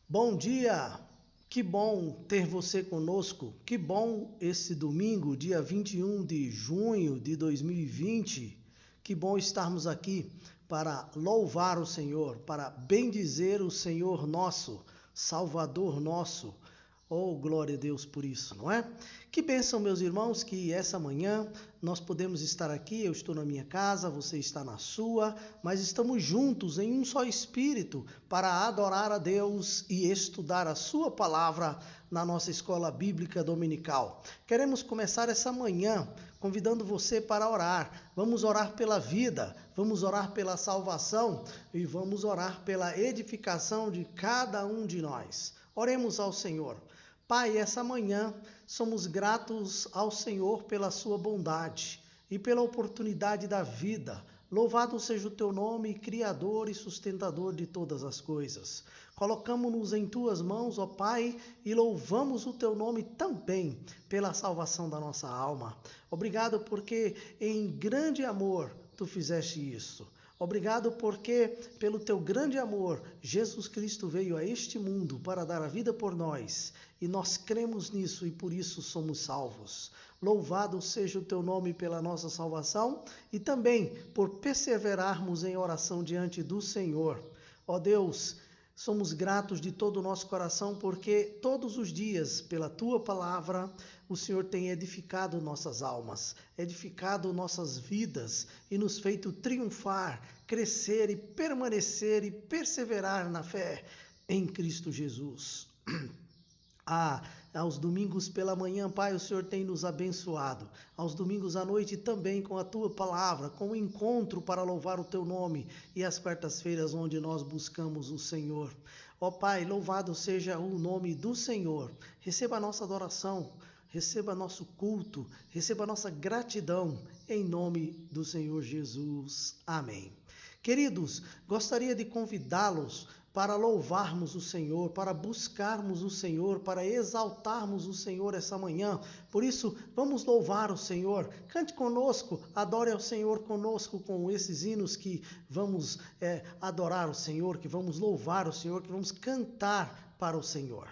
Bom dia! Que bom ter você conosco. Que bom esse domingo, dia 21 de junho de 2020. Que bom estarmos aqui para louvar o Senhor, para bendizer o Senhor nosso, Salvador nosso. Oh, glória a Deus por isso, não é? Que bênção, meus irmãos, que essa manhã nós podemos estar aqui. Eu estou na minha casa, você está na sua, mas estamos juntos em um só espírito para adorar a Deus e estudar a sua palavra na nossa escola bíblica dominical. Queremos começar essa manhã convidando você para orar. Vamos orar pela vida, vamos orar pela salvação e vamos orar pela edificação de cada um de nós. Oremos ao Senhor. Pai, essa manhã somos gratos ao Senhor pela sua bondade e pela oportunidade da vida. Louvado seja o teu nome, Criador e sustentador de todas as coisas. Colocamos-nos em tuas mãos, ó Pai, e louvamos o teu nome também pela salvação da nossa alma. Obrigado porque em grande amor tu fizeste isso. Obrigado porque, pelo teu grande amor, Jesus Cristo veio a este mundo para dar a vida por nós. E nós cremos nisso e por isso somos salvos. Louvado seja o teu nome pela nossa salvação e também por perseverarmos em oração diante do Senhor. Ó Deus, somos gratos de todo o nosso coração porque todos os dias, pela tua palavra, o Senhor tem edificado nossas almas, edificado nossas vidas e nos feito triunfar, crescer e permanecer e perseverar na fé em Cristo Jesus. Aos domingos pela manhã, Pai, o Senhor tem nos abençoado. Aos domingos à noite também com a Tua palavra, com o encontro para louvar o Teu nome e as quartas-feiras onde nós buscamos o Senhor. Ó Pai, louvado seja o nome do Senhor. Receba a nossa adoração, receba nosso culto, receba nossa gratidão em nome do Senhor Jesus. Amém. Queridos, gostaria de convidá-los para louvarmos o Senhor, para buscarmos o Senhor, para exaltarmos o Senhor essa manhã. Por isso, vamos louvar o Senhor. Cante conosco, adore ao Senhor conosco com esses hinos que vamos adorar o Senhor, que vamos louvar o Senhor, que vamos cantar para o Senhor.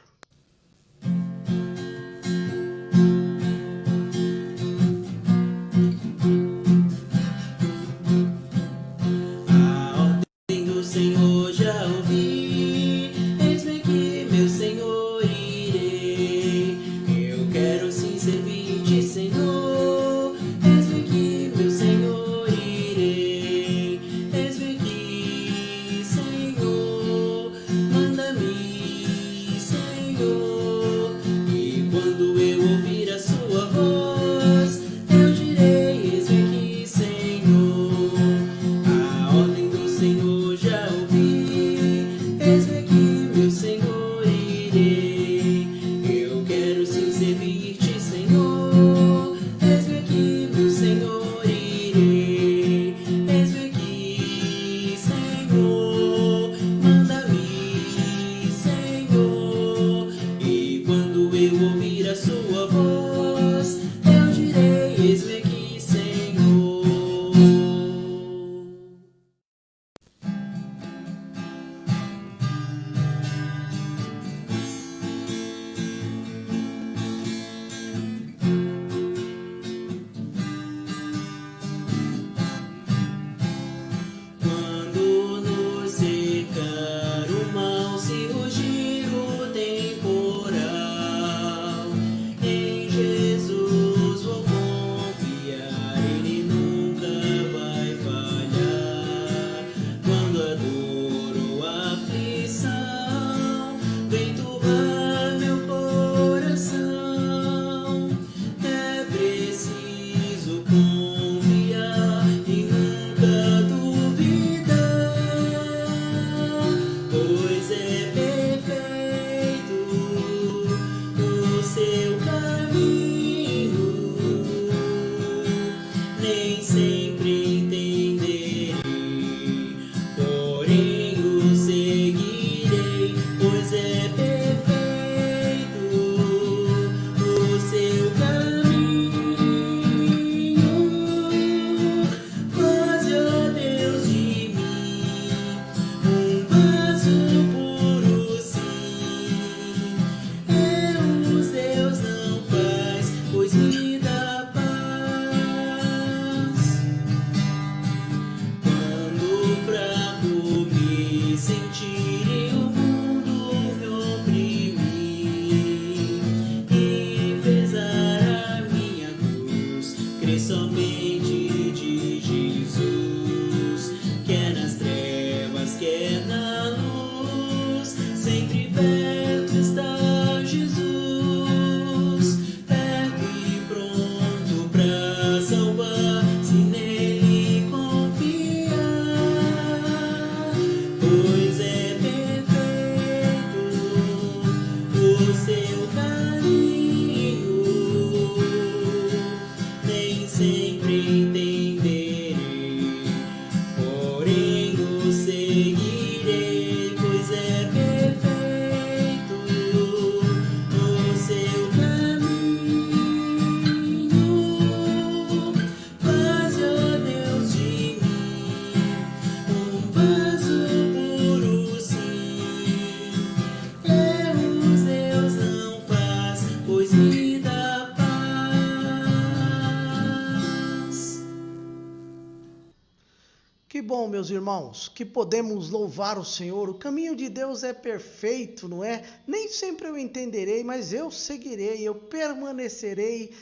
meus irmãos, que podemos louvar o Senhor. O caminho de Deus é perfeito, não é? Nem sempre eu entenderei, mas eu seguirei, eu permanecerei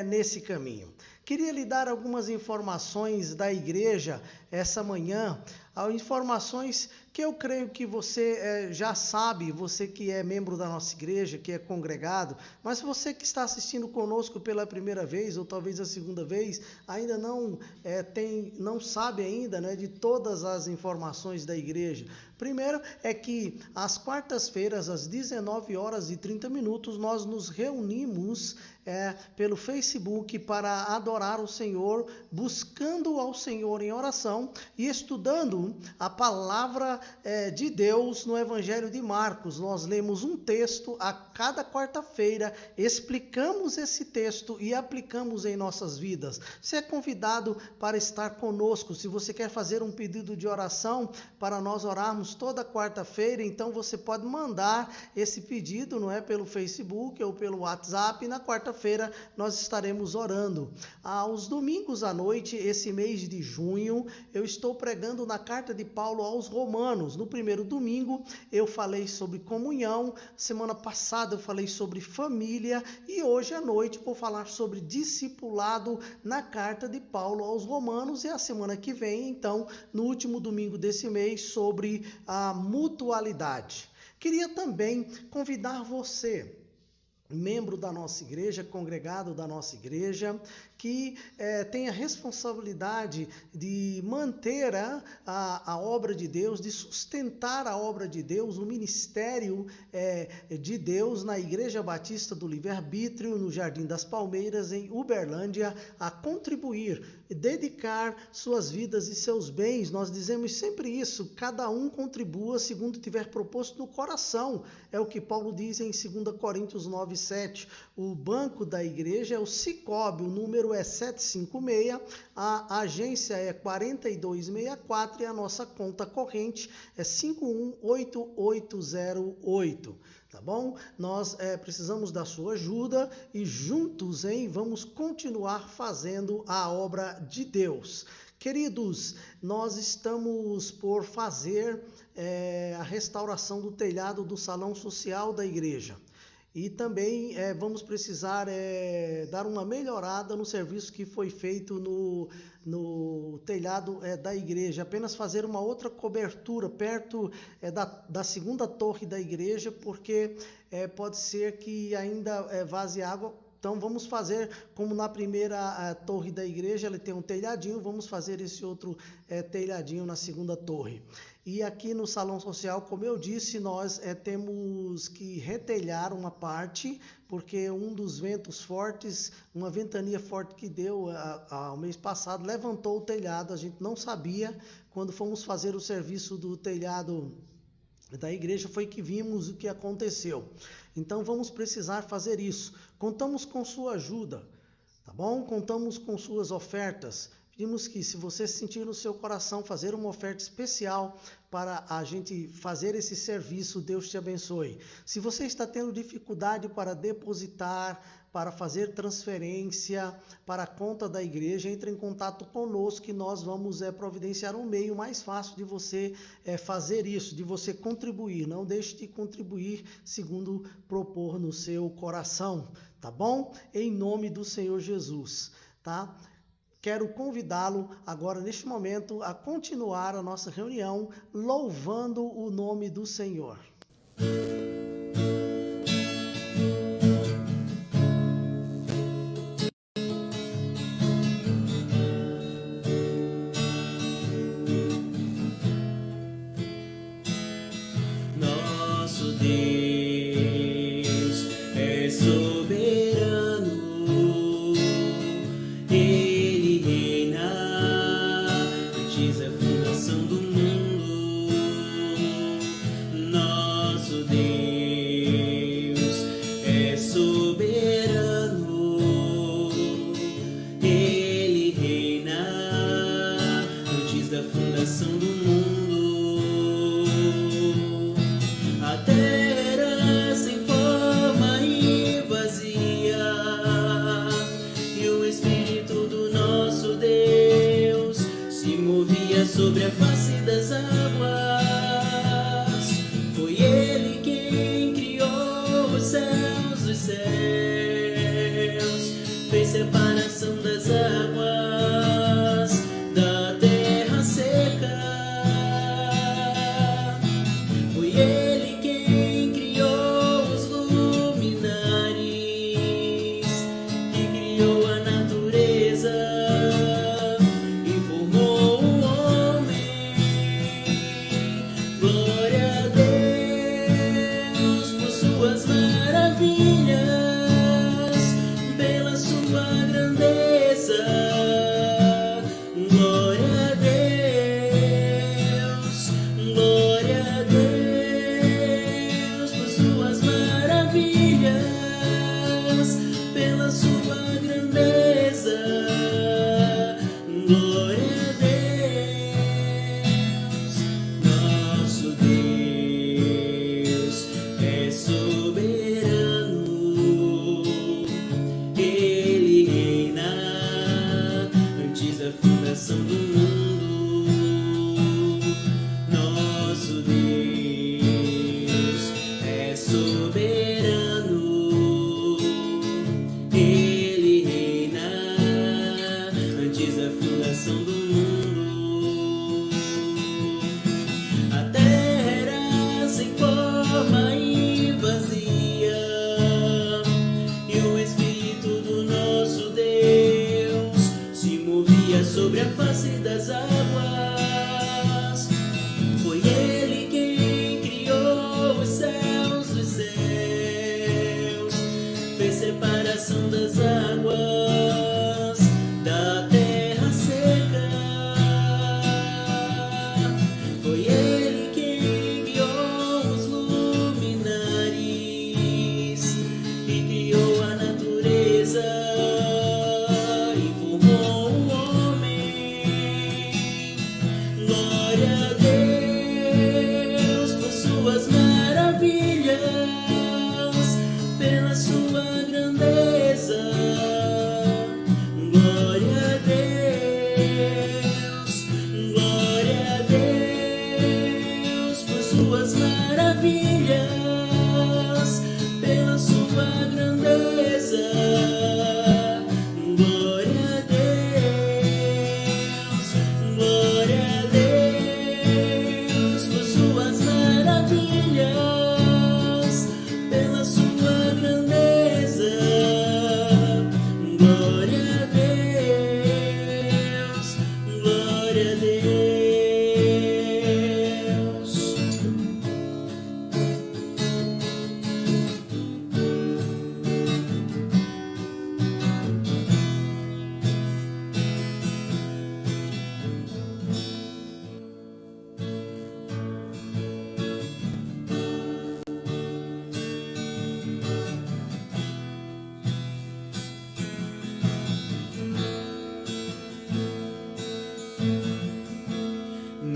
nesse caminho. Queria lhe dar algumas informações da igreja essa manhã, informações que eu creio que você já sabe, você que é membro da nossa igreja, que é congregado, mas você que está assistindo conosco pela primeira vez, ou talvez a segunda vez, ainda não sabe ainda, né, de todas as informações da igreja. Primeiro é que às quartas-feiras, às 19h30, nós nos reunimos pelo Facebook para adorar o Senhor, buscando ao Senhor em oração e estudando a palavra de Deus no Evangelho de Marcos. Nós lemos um texto a cada quarta-feira, explicamos esse texto e aplicamos em nossas vidas. Você é convidado para estar conosco. Se você quer fazer um pedido de oração para nós orarmos toda quarta-feira, então você pode mandar esse pedido, não é, pelo Facebook ou pelo WhatsApp, e na quarta-feira nós estaremos orando. Aos domingos à noite, esse mês de junho, eu estou pregando na carta de Paulo aos Romanos. No primeiro domingo eu falei sobre comunhão, semana passada eu falei sobre família e hoje à noite vou falar sobre discipulado na carta de Paulo aos Romanos, e a semana que vem, então, no último domingo desse mês, sobre a mutualidade. Queria também convidar você, membro da nossa igreja, congregado da nossa igreja, que tem a responsabilidade de manter a obra de Deus, de sustentar a obra de Deus, o ministério de Deus na Igreja Batista do Livre-Arbítrio, no Jardim das Palmeiras, em Uberlândia, a contribuir, dedicar suas vidas e seus bens. Nós dizemos sempre isso: cada um contribua segundo tiver proposto no coração. É o que Paulo diz em 2 Coríntios 9:7. O banco da igreja é o Sicoob, o número é 756, a agência é 4264 e a nossa conta corrente é 518808. Tá bom? Nós precisamos da sua ajuda e juntos, vamos continuar fazendo a obra de Deus. Queridos, nós estamos por fazer a restauração do telhado do salão social da igreja. E também vamos precisar dar uma melhorada no serviço que foi feito no telhado da igreja. Apenas fazer uma outra cobertura perto da segunda torre da igreja, porque pode ser que ainda vaze água. Então vamos fazer como na primeira torre da igreja, ele tem um telhadinho, vamos fazer esse outro telhadinho na segunda torre. E aqui no salão social, como eu disse, nós temos que retelhar uma parte, porque um dos ventos fortes, uma ventania forte que deu ao mês passado, levantou o telhado. A gente não sabia. Quando fomos fazer o serviço do telhado da igreja, foi que vimos o que aconteceu. Então vamos precisar fazer isso. Contamos com sua ajuda, tá bom? Contamos com suas ofertas. Pedimos que, se você sentir no seu coração fazer uma oferta especial para a gente fazer esse serviço, Deus te abençoe. Se você está tendo dificuldade para depositar, para fazer transferência para a conta da igreja, entre em contato conosco que nós vamos providenciar um meio mais fácil de você fazer isso, de você contribuir. Não deixe de contribuir segundo propor no seu coração, tá bom? Em nome do Senhor Jesus, tá? Quero convidá-lo agora, neste momento, a continuar a nossa reunião louvando o nome do Senhor. Nosso Deus é soberano. A fundação do mundo. Nosso Deus é soberano, Ele reina antes da fundação do mundo. A terra Ele quem criou os luminares, que criou a natureza e formou o homem. Glória a Deus por suas maravilhas, pela sua grandeza. Glória a Deus, glória a Deus por suas maravilhas, pela sua grandeza. Glória a Deus, nosso Deus é soberano, Ele reina antes da fundação do mundo. Nosso Deus é soberano, Ele reina antes da fundação do mundo. A terra era sem forma e vazia, e o Espírito do nosso Deus se movia sobre a face das águas. Foi Ele quem criou os céus dos céus, fez separação das águas da terra seca. Foi Ele quem criou os luminares e criou a natureza e formou o homem. Glória a Deus por suas maravilhas, pela sua grandeza. Glória a Deus, glória a Deus por suas maravilhas, pela sua grandeza. Glória a Deus, glória a Deus por suas maravilhas, pela sua grandeza. Glória a Deus, glória a Deus.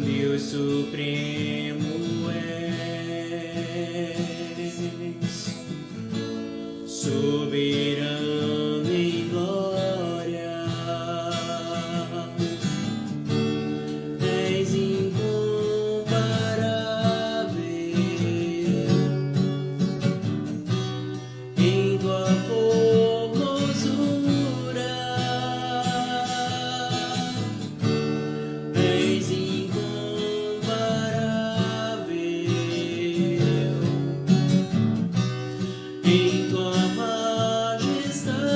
Deus supremo és, soberano em glória, és incomparável em tua formosura, és incomparável em tua majestade.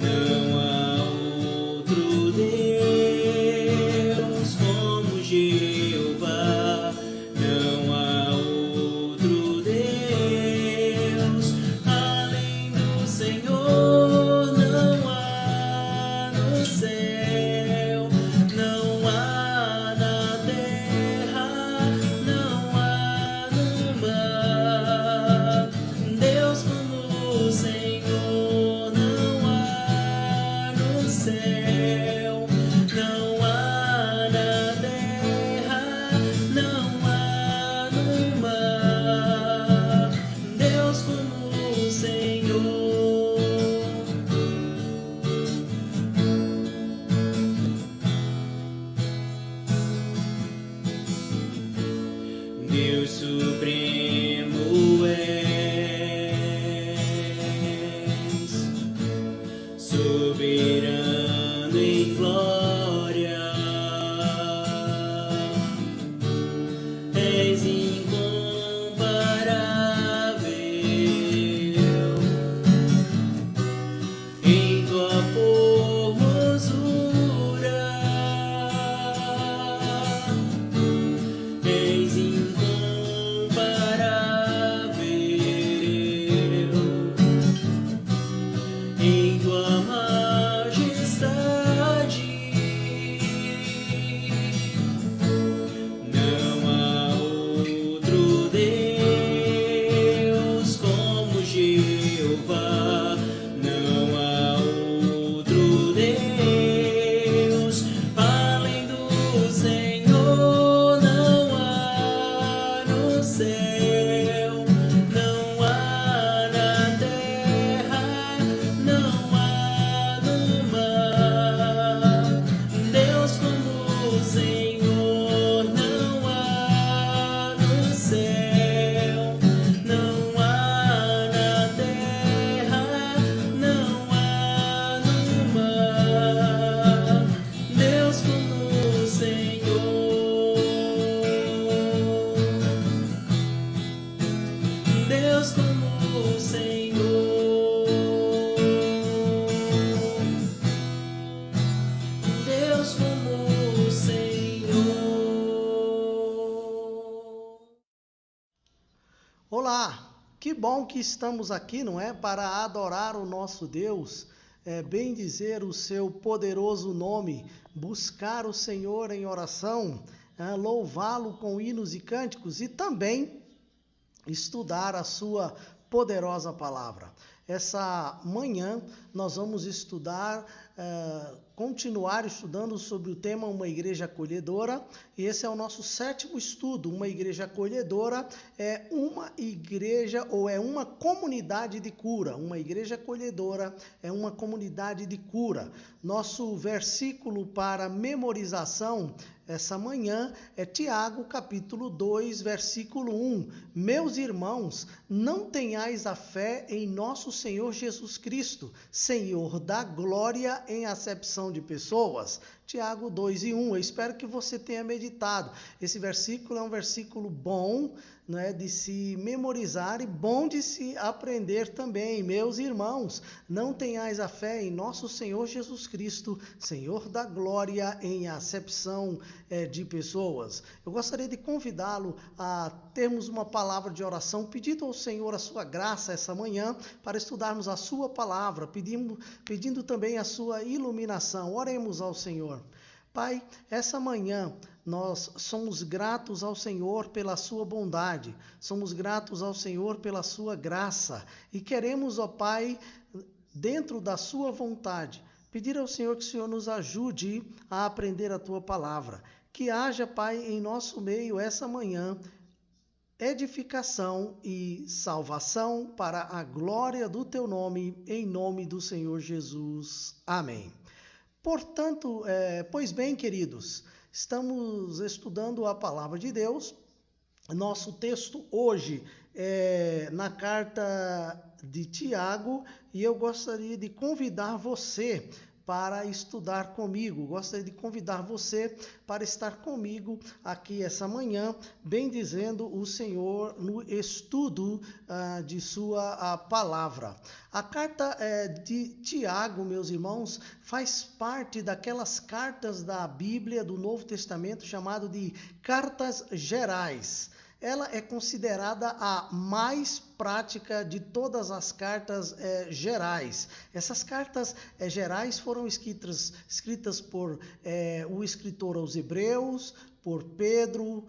Não há outro Deus como Jeová, não há outro Deus além do Senhor. Não há no céu, não há na terra, não há no mar Deus como o Senhor. Não há no céu, não há na terra, não há no mar Deus como o Senhor. Deus supremo és, soberano em glória, Que bom que estamos aqui, não é? Para adorar o nosso Deus, bendizer o seu poderoso nome, buscar o Senhor em oração, louvá-lo com hinos e cânticos e também estudar a sua poderosa palavra. Essa manhã nós vamos continuar estudando sobre o tema Uma Igreja Acolhedora, e esse é o nosso 7º estudo. Uma igreja acolhedora é uma igreja ou é uma comunidade de cura. Uma igreja acolhedora é uma comunidade de cura. Nosso versículo para memorização essa manhã é Tiago, capítulo 2, versículo 1. Meus irmãos, não tenhais a fé em nosso Senhor Jesus Cristo, Senhor da glória em acepção de pessoas. Tiago 2 e 1. Eu espero que você tenha meditado. Esse versículo é um versículo bom, né, de se memorizar e bom de se aprender também. Meus irmãos, não tenhais a fé em nosso Senhor Jesus Cristo, Senhor da glória em acepção de pessoas. Eu gostaria de convidá-lo a termos uma palavra de oração, pedindo ao Senhor a sua graça essa manhã para estudarmos a sua palavra, pedindo também a sua iluminação. Oremos ao Senhor. Pai, essa manhã nós somos gratos ao Senhor pela sua bondade, somos gratos ao Senhor pela sua graça e queremos, ó Pai, dentro da sua vontade, pedir ao Senhor que o Senhor nos ajude a aprender a tua palavra. Que haja, Pai, em nosso meio essa manhã edificação e salvação para a glória do teu nome, em nome do Senhor Jesus. Amém. Portanto, pois bem, queridos, estamos estudando a palavra de Deus. Nosso texto hoje é na carta de Tiago e eu gostaria de convidar você para estudar comigo. Gostaria de convidar você para estar comigo aqui essa manhã, bendizendo o Senhor no estudo de sua palavra. A carta de Tiago, meus irmãos, faz parte daquelas cartas da Bíblia do Novo Testamento chamado de cartas gerais. Ela é considerada a mais prática de todas as cartas gerais. Essas cartas gerais foram escritas por o escritor aos Hebreus, por Pedro,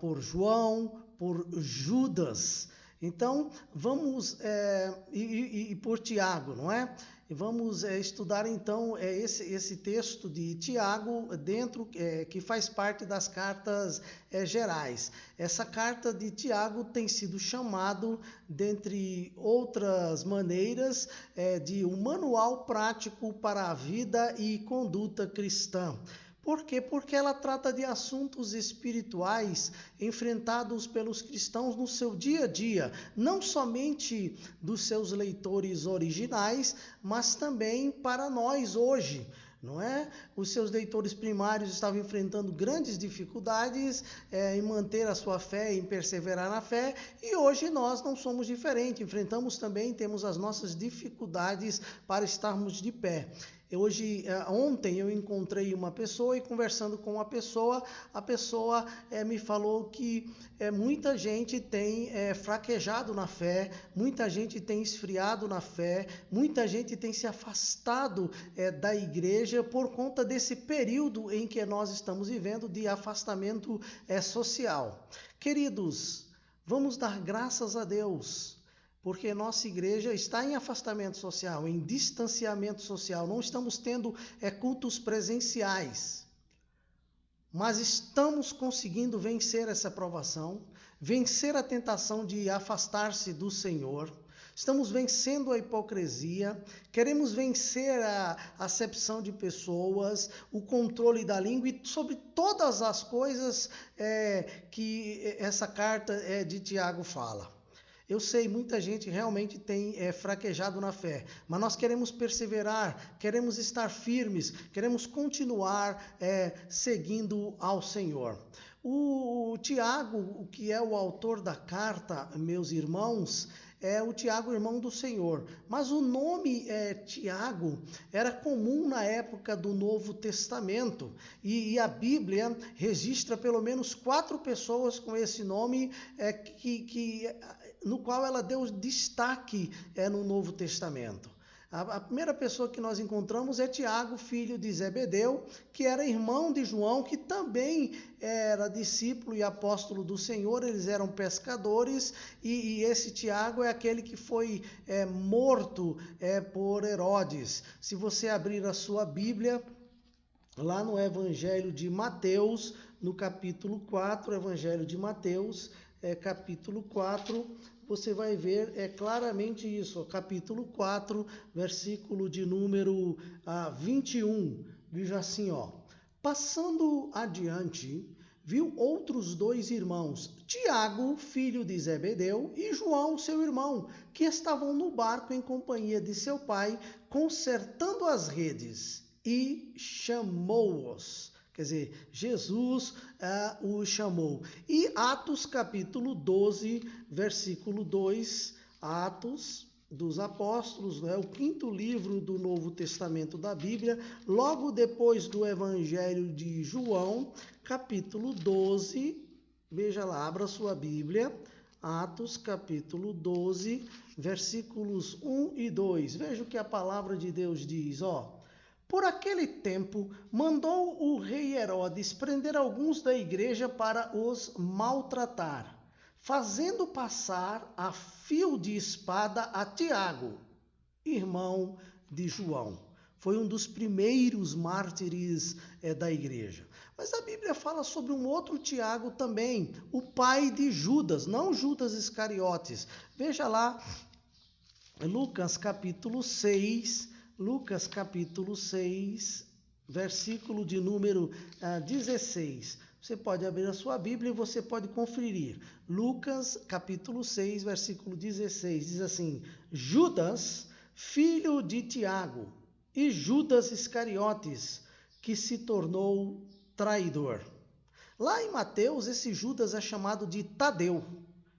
por João, por Judas. Então, vamos, e por Tiago, não é? E vamos estudar então esse texto de Tiago que faz parte das cartas gerais. Essa carta de Tiago tem sido chamado, dentre outras maneiras, de um manual prático para a vida e conduta cristã. Por quê? Porque ela trata de assuntos espirituais enfrentados pelos cristãos no seu dia a dia, não somente dos seus leitores originais, mas também para nós hoje. Não é? Os seus leitores primários estavam enfrentando grandes dificuldades em manter a sua fé, em perseverar na fé, e hoje nós não somos diferentes, temos as nossas dificuldades para estarmos de pé. Ontem eu encontrei uma pessoa e conversando com a pessoa me falou que muita gente tem fraquejado na fé, muita gente tem esfriado na fé, muita gente tem se afastado da igreja por conta desse período em que nós estamos vivendo de afastamento social. Queridos, vamos dar graças a Deus, porque nossa igreja está em afastamento social, em distanciamento social. Não estamos tendo cultos presenciais, mas estamos conseguindo vencer essa provação, vencer a tentação de afastar-se do Senhor. Estamos vencendo a hipocrisia, queremos vencer a acepção de pessoas, o controle da língua e sobre todas as coisas que essa carta de Tiago fala. Eu sei, muita gente realmente tem fraquejado na fé, mas nós queremos perseverar, queremos estar firmes, queremos continuar seguindo ao Senhor. O Tiago, que é o autor da carta, meus irmãos, é o Tiago, irmão do Senhor. Mas o nome Tiago era comum na época do Novo Testamento. E a Bíblia registra pelo menos 4 pessoas com esse nome que no qual ela deu destaque no Novo Testamento. A primeira pessoa que nós encontramos é Tiago, filho de Zebedeu, que era irmão de João, que também era discípulo e apóstolo do Senhor. Eles eram pescadores, e esse Tiago é aquele que foi morto por Herodes. Se você abrir a sua Bíblia, lá no Evangelho de Mateus, no capítulo 4, Evangelho de Mateus, capítulo 4, você vai ver claramente isso, capítulo 4, versículo de número 21, diz assim, passando adiante, viu outros 2 irmãos, Tiago, filho de Zebedeu, e João, seu irmão, que estavam no barco em companhia de seu pai, consertando as redes, e chamou-os. Quer dizer, Jesus o chamou. E Atos capítulo 12, versículo 2, Atos dos Apóstolos, o 5º livro do Novo Testamento da Bíblia, logo depois do Evangelho de João, capítulo 12, veja lá, abra sua Bíblia, Atos capítulo 12, versículos 1 e 2. Veja o que a palavra de Deus diz, Por aquele tempo, mandou o rei Herodes prender alguns da igreja para os maltratar, fazendo passar a fio de espada a Tiago, irmão de João. Foi um dos primeiros mártires da igreja. Mas a Bíblia fala sobre um outro Tiago também, o pai de Judas, não Judas Iscariotes. Veja lá, Lucas capítulo 6, versículo de número 16. Você pode abrir a sua Bíblia e você pode conferir. Lucas, capítulo 6, versículo 16, diz assim, Judas, filho de Tiago, e Judas Iscariotes, que se tornou traidor. Lá em Mateus, esse Judas é chamado de Tadeu,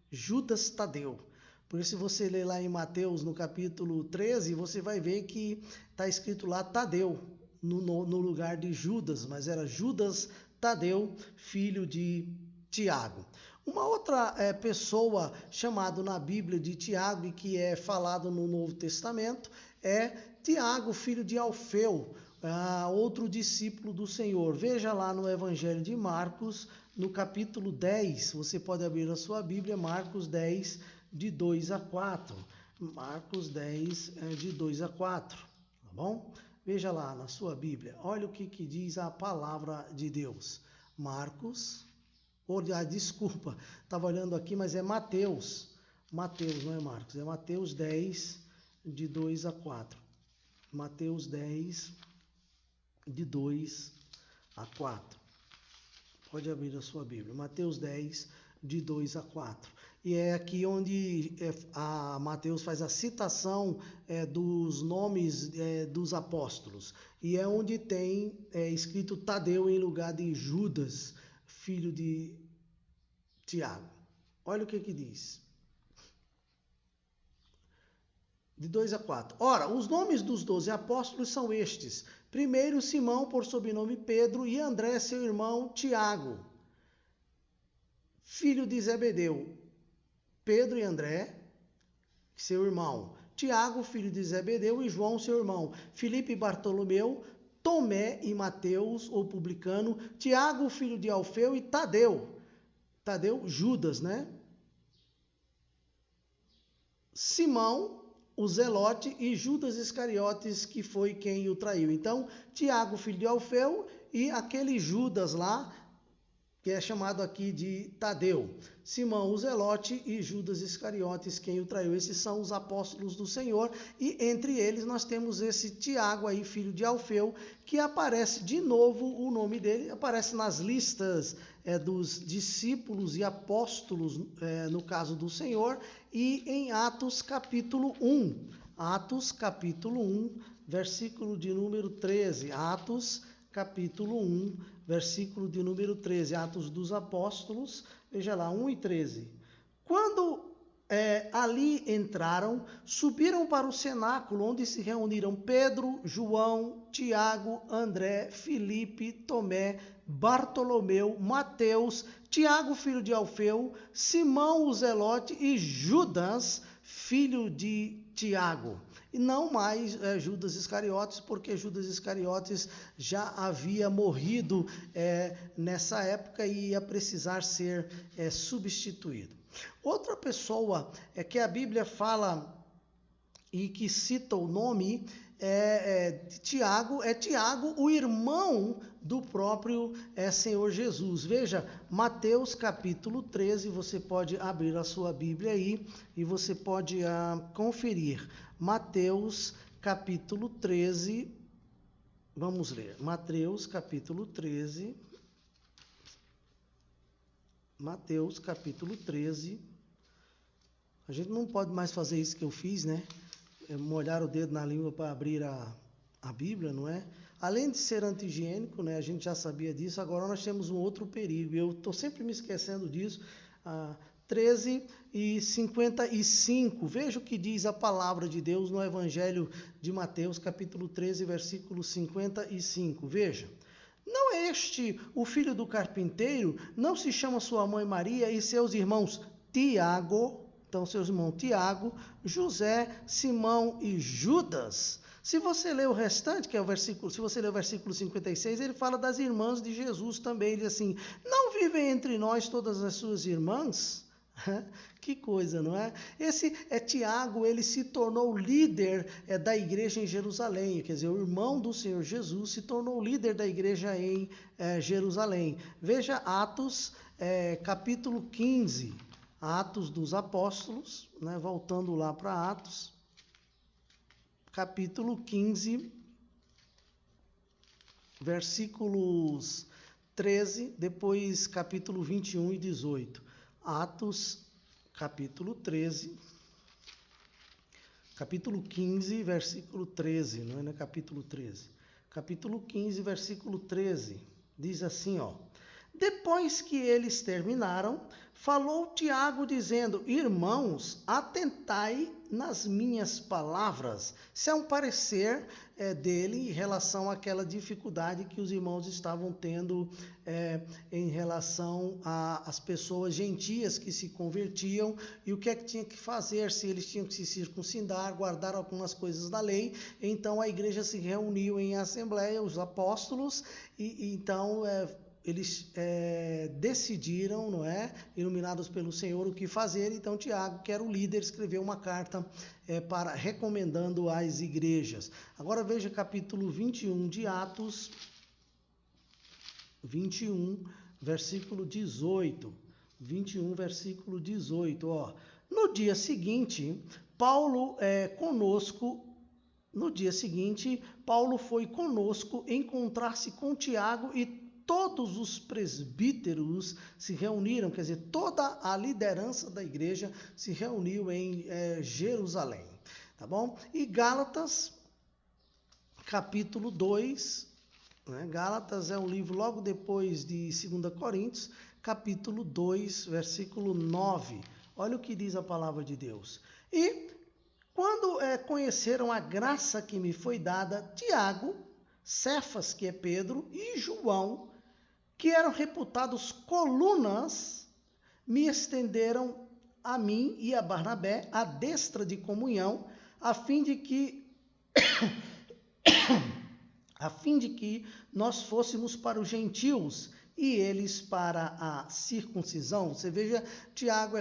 Judas Tadeu. Por isso, se você ler lá em Mateus, no capítulo 13, você vai ver que está escrito lá Tadeu, no lugar de Judas, mas era Judas Tadeu, filho de Tiago. Uma outra pessoa chamada na Bíblia de Tiago e que é falado no Novo Testamento é Tiago, filho de Alfeu, outro discípulo do Senhor. Veja lá no Evangelho de Marcos, no capítulo 10, você pode abrir a sua Bíblia, Marcos 10, de 2 a 4. Marcos 10, de 2 a 4, tá bom? Veja lá na sua Bíblia, olha o que diz a palavra de Deus. Marcos, desculpa, estava olhando aqui, mas é Mateus, não é Marcos, é Mateus 10, de 2 a 4. Mateus 10, de 2 a 4. Pode abrir a sua Bíblia, Mateus 10, de 2 a 4. E é aqui onde a Mateus faz a citação dos nomes dos apóstolos. E é onde tem escrito Tadeu em lugar de Judas, filho de Tiago. Olha o que diz. De 2 a 4. Ora, os nomes dos 12 apóstolos são estes. Primeiro, Simão, por sobrenome Pedro, e André, seu irmão, Tiago, filho de Zebedeu. Pedro e André, seu irmão. Tiago, filho de Zebedeu, e João, seu irmão. Filipe e Bartolomeu, Tomé e Mateus, o publicano. Tiago, filho de Alfeu, e Tadeu. Tadeu, Judas, né? Simão, o Zelote, e Judas Iscariotes, que foi quem o traiu. Então, Tiago, filho de Alfeu, e aquele Judas lá, que é chamado aqui de Tadeu. Simão, o Zelote, e Judas Iscariotes, quem o traiu. Esses são os apóstolos do Senhor, e entre eles nós temos esse Tiago aí, filho de Alfeu, que aparece de novo, o nome dele aparece nas listas dos discípulos e apóstolos, no caso do Senhor, e em Atos capítulo 1. Atos capítulo 1, versículo de número 13. Atos capítulo 1, versículo de número 13, Atos dos Apóstolos, veja lá, 1 e 13. Quando ali entraram, subiram para o cenáculo, onde se reuniram Pedro, João, Tiago, André, Filipe, Tomé, Bartolomeu, Mateus, Tiago, filho de Alfeu, Simão o Zelote e Judas, filho de Tiago. E não mais Judas Iscariotes, porque Judas Iscariotes já havia morrido nessa época e ia precisar ser substituído. Outra pessoa que a Bíblia fala e que cita o nome Tiago, Tiago, o irmão do próprio Senhor Jesus. Veja, Mateus capítulo 13, você pode abrir a sua Bíblia aí e você pode conferir. Mateus capítulo 13, vamos ler, Mateus capítulo 13, Mateus capítulo 13, a gente não pode mais fazer isso que eu fiz, né? Molhar o dedo na língua para abrir a Bíblia, não é? Além de ser anti-higiênico, né? A gente já sabia disso, agora nós temos um outro perigo, eu estou sempre me esquecendo disso. 13:55, veja o que diz a palavra de Deus no Evangelho de Mateus, capítulo 13, versículo 55, veja. Não é este o filho do carpinteiro? Não se chama sua mãe Maria e seus irmãos Tiago, então seus irmãos Tiago, José, Simão e Judas? Se você ler o restante, que é o versículo, se você ler o versículo 56, ele fala das irmãs de Jesus também, ele diz assim, não vivem entre nós todas as suas irmãs? Que coisa, não é? Esse Tiago, ele se tornou líder da igreja em Jerusalém, quer dizer, o irmão do Senhor Jesus se tornou líder da igreja em Jerusalém. Veja Atos, capítulo 15, Atos dos Apóstolos, né? Voltando lá para Atos, capítulo 15, versículos 13, depois capítulo 21 e 18. Atos, capítulo 13, capítulo 15, versículo 13, não é capítulo 13. Capítulo 15, versículo 13, diz assim, ó. Depois que eles terminaram, falou Tiago dizendo, irmãos, atentai nas minhas palavras. Isso é um parecer dele em relação àquela dificuldade que os irmãos estavam tendo em relação às pessoas gentias que se convertiam e o que é que tinha que fazer, se eles tinham que se circuncidar, guardar algumas coisas da lei. Então a igreja se reuniu em assembleia, os apóstolos, e então eles decidiram, não é, iluminados pelo Senhor, o que fazer. Então Tiago, que era o líder, escreveu uma carta recomendando às igrejas. Agora veja capítulo 21 de Atos, 21, versículo 18. 21, versículo 18, ó. No dia seguinte, Paulo foi conosco encontrar-se com Tiago e todos os presbíteros se reuniram, quer dizer, toda a liderança da igreja se reuniu em Jerusalém, tá bom? E Gálatas, capítulo 2, né? Gálatas é um livro logo depois de 2 Coríntios, capítulo 2, versículo 9. Olha o que diz a palavra de Deus. E quando conheceram a graça que me foi dada, Tiago, Cefas, que é Pedro, e João, que eram reputados colunas, me estenderam a mim e a Barnabé a destra de comunhão, a fim de que nós fôssemos para os gentios e eles para a circuncisão. Você veja, Tiago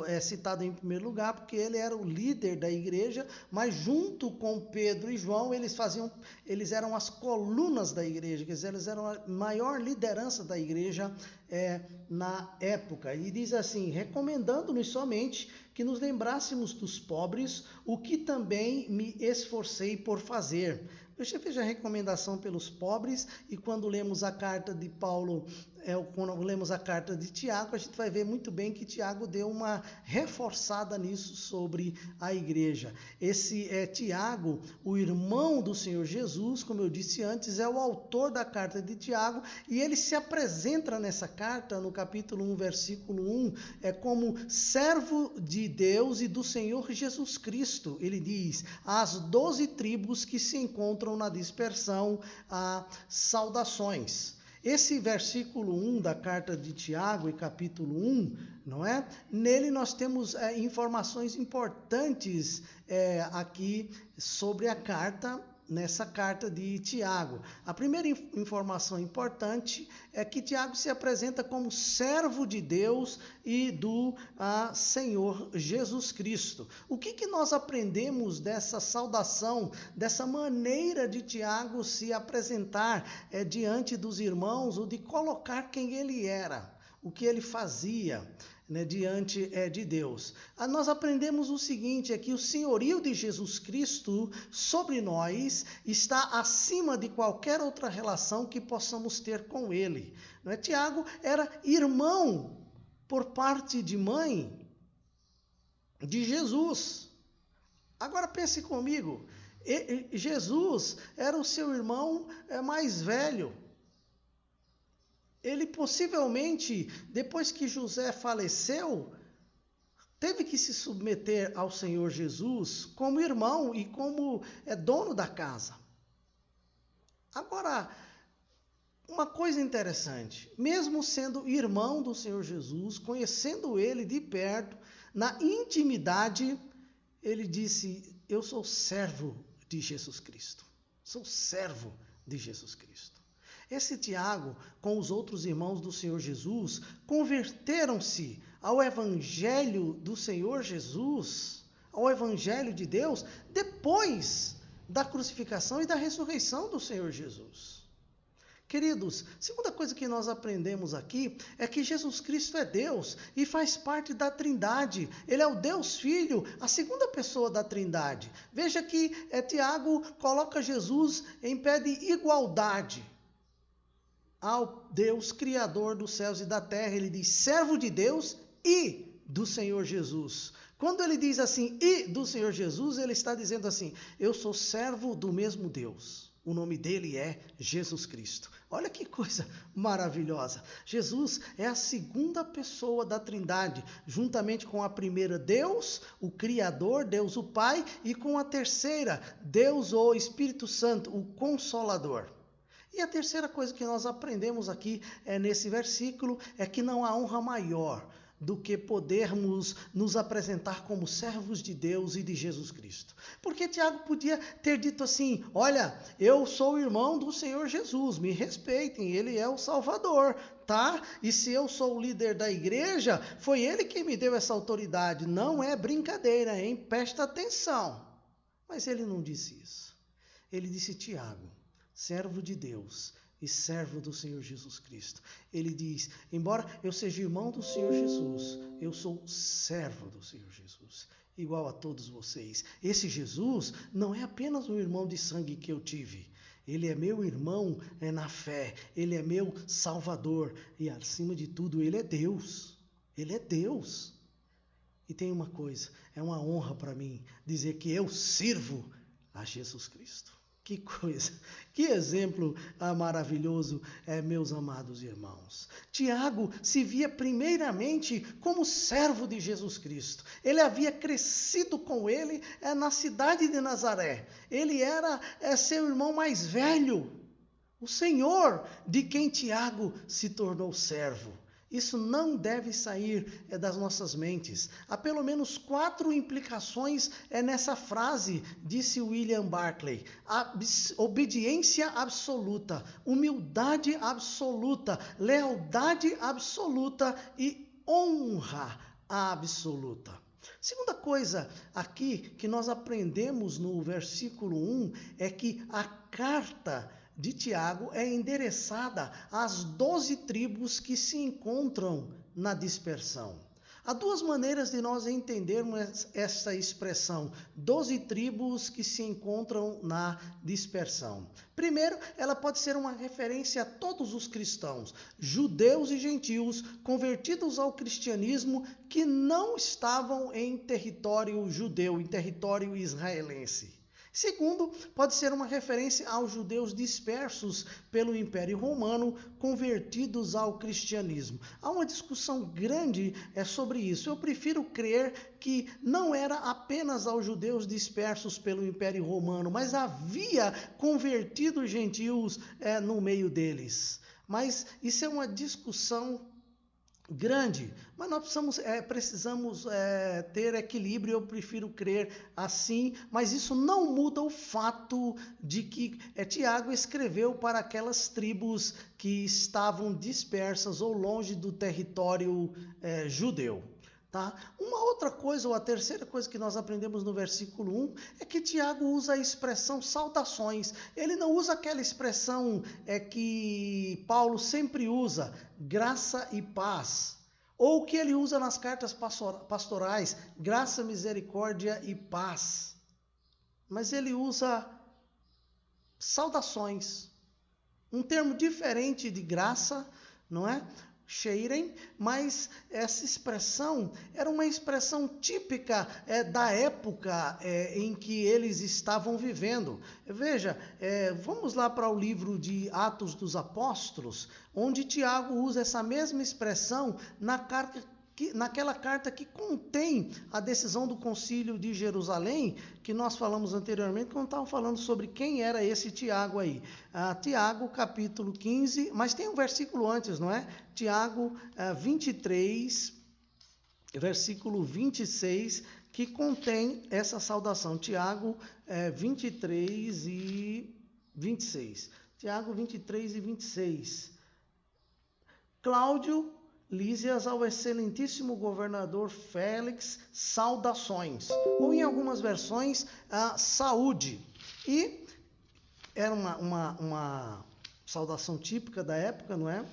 é citado em primeiro lugar porque ele era o líder da igreja, mas junto com Pedro e João, eles eram as colunas da igreja, quer dizer, eles eram a maior liderança da igreja na época. E diz assim, recomendando-nos somente que nos lembrássemos dos pobres, o que também me esforcei por fazer. Veja a recomendação pelos pobres, e quando lemos a carta de Paulo quando lemos a carta de Tiago, a gente vai ver muito bem que Tiago deu uma reforçada nisso sobre a igreja. Esse Tiago, o irmão do Senhor Jesus, como eu disse antes, é o autor da carta de Tiago, e ele se apresenta nessa carta, no capítulo 1, versículo 1, como servo de Deus e do Senhor Jesus Cristo. Ele diz, às 12 tribos que se encontram na dispersão, saudações. Esse versículo 1 da carta de Tiago e capítulo 1, não é? Nele nós temos informações importantes aqui sobre a carta, nessa carta de Tiago. A primeira informação importante é que Tiago se apresenta como servo de Deus e do Senhor Jesus Cristo. O que nós aprendemos dessa saudação, dessa maneira de Tiago se apresentar diante dos irmãos, ou de colocar quem ele era, o que ele fazia, né, diante de Deus? Nós aprendemos o seguinte, que o senhorio de Jesus Cristo sobre nós está acima de qualquer outra relação que possamos ter com ele. Não é? Tiago era irmão por parte de mãe de Jesus. Agora pense comigo, Jesus era o seu irmão mais velho. Ele possivelmente, depois que José faleceu, teve que se submeter ao Senhor Jesus como irmão e como dono da casa. Agora, uma coisa interessante, mesmo sendo irmão do Senhor Jesus, conhecendo ele de perto, na intimidade, ele disse, eu sou servo de Jesus Cristo. Sou servo de Jesus Cristo. Esse Tiago, com os outros irmãos do Senhor Jesus, converteram-se ao Evangelho do Senhor Jesus, ao Evangelho de Deus, depois da crucificação e da ressurreição do Senhor Jesus. Queridos, segunda coisa que nós aprendemos aqui é que Jesus Cristo é Deus e faz parte da Trindade. Ele é o Deus Filho, a segunda pessoa da Trindade. Veja que Tiago coloca Jesus em pé de igualdade ao Deus Criador dos céus e da terra. Ele diz servo de Deus e do Senhor Jesus. Quando ele diz assim, e do Senhor Jesus, ele está dizendo assim, eu sou servo do mesmo Deus. O nome dele é Jesus Cristo. Olha que coisa maravilhosa. Jesus é a segunda pessoa da Trindade, juntamente com a primeira, Deus, o Criador, Deus o Pai, e com a terceira, Deus o Espírito Santo, o Consolador. E a terceira coisa que nós aprendemos aqui nesse versículo é que não há honra maior do que podermos nos apresentar como servos de Deus e de Jesus Cristo. Porque Tiago podia ter dito assim, olha, eu sou o irmão do Senhor Jesus, me respeitem, ele é o Salvador, tá? E se eu sou o líder da igreja, foi ele que me deu essa autoridade, não é brincadeira, hein? Presta atenção. Mas ele não disse isso. Ele disse, Tiago, servo de Deus e servo do Senhor Jesus Cristo. Ele diz, embora eu seja irmão do Senhor Jesus, eu sou servo do Senhor Jesus, igual a todos vocês. Esse Jesus não é apenas um irmão de sangue que eu tive. Ele é meu irmão na fé, ele é meu Salvador e, acima de tudo, ele é Deus. Ele é Deus. E tem uma coisa, é uma honra para mim dizer que eu sirvo a Jesus Cristo. Que coisa, que exemplo maravilhoso, meus amados irmãos. Tiago se via primeiramente como servo de Jesus Cristo. Ele havia crescido com ele na cidade de Nazaré. Ele era seu irmão mais velho, o Senhor de quem Tiago se tornou servo. Isso não deve sair das nossas mentes. Há pelo menos 4 implicações nessa frase, disse William Barclay. Obediência absoluta, humildade absoluta, lealdade absoluta e honra absoluta. Segunda coisa aqui que nós aprendemos no versículo 1 é que a carta de Tiago é endereçada às 12 tribos que se encontram na dispersão. Há duas maneiras de nós entendermos essa expressão, 12 tribos que se encontram na dispersão. Primeiro, ela pode ser uma referência a todos os cristãos, judeus e gentios, convertidos ao cristianismo, que não estavam em território judeu, em território israelense. Segundo, pode ser uma referência aos judeus dispersos pelo Império Romano, convertidos ao cristianismo. Há uma discussão grande sobre isso. Eu prefiro crer que não era apenas aos judeus dispersos pelo Império Romano, mas havia convertidos gentios no meio deles. Mas isso é uma discussão grande, mas nós precisamos ter equilíbrio. Eu prefiro crer assim, mas isso não muda o fato de que Tiago escreveu para aquelas tribos que estavam dispersas ou longe do território judeu. Tá? Uma outra coisa, ou a terceira coisa que nós aprendemos no versículo 1, é que Tiago usa a expressão saudações. Ele não usa aquela expressão que Paulo sempre usa, graça e paz. Ou que ele usa nas cartas pastorais, graça, misericórdia e paz. Mas ele usa saudações. Um termo diferente de graça, não é? Cheirem, mas essa expressão era uma expressão típica da época em que eles estavam vivendo. Veja, vamos lá para o livro de Atos dos Apóstolos, onde Tiago usa essa mesma expressão naquela carta que contém a decisão do Concílio de Jerusalém, que nós falamos anteriormente, quando estávamos falando sobre quem era esse Tiago aí. Tiago, capítulo 15, mas tem um versículo antes, não é? Tiago 23, versículo 26, que contém essa saudação. Tiago 23 e 26. Tiago 23 e 26. Cláudio Lísias, ao excelentíssimo governador Félix, saudações. Ou em algumas versões, saúde. E era uma saudação típica da época, não é?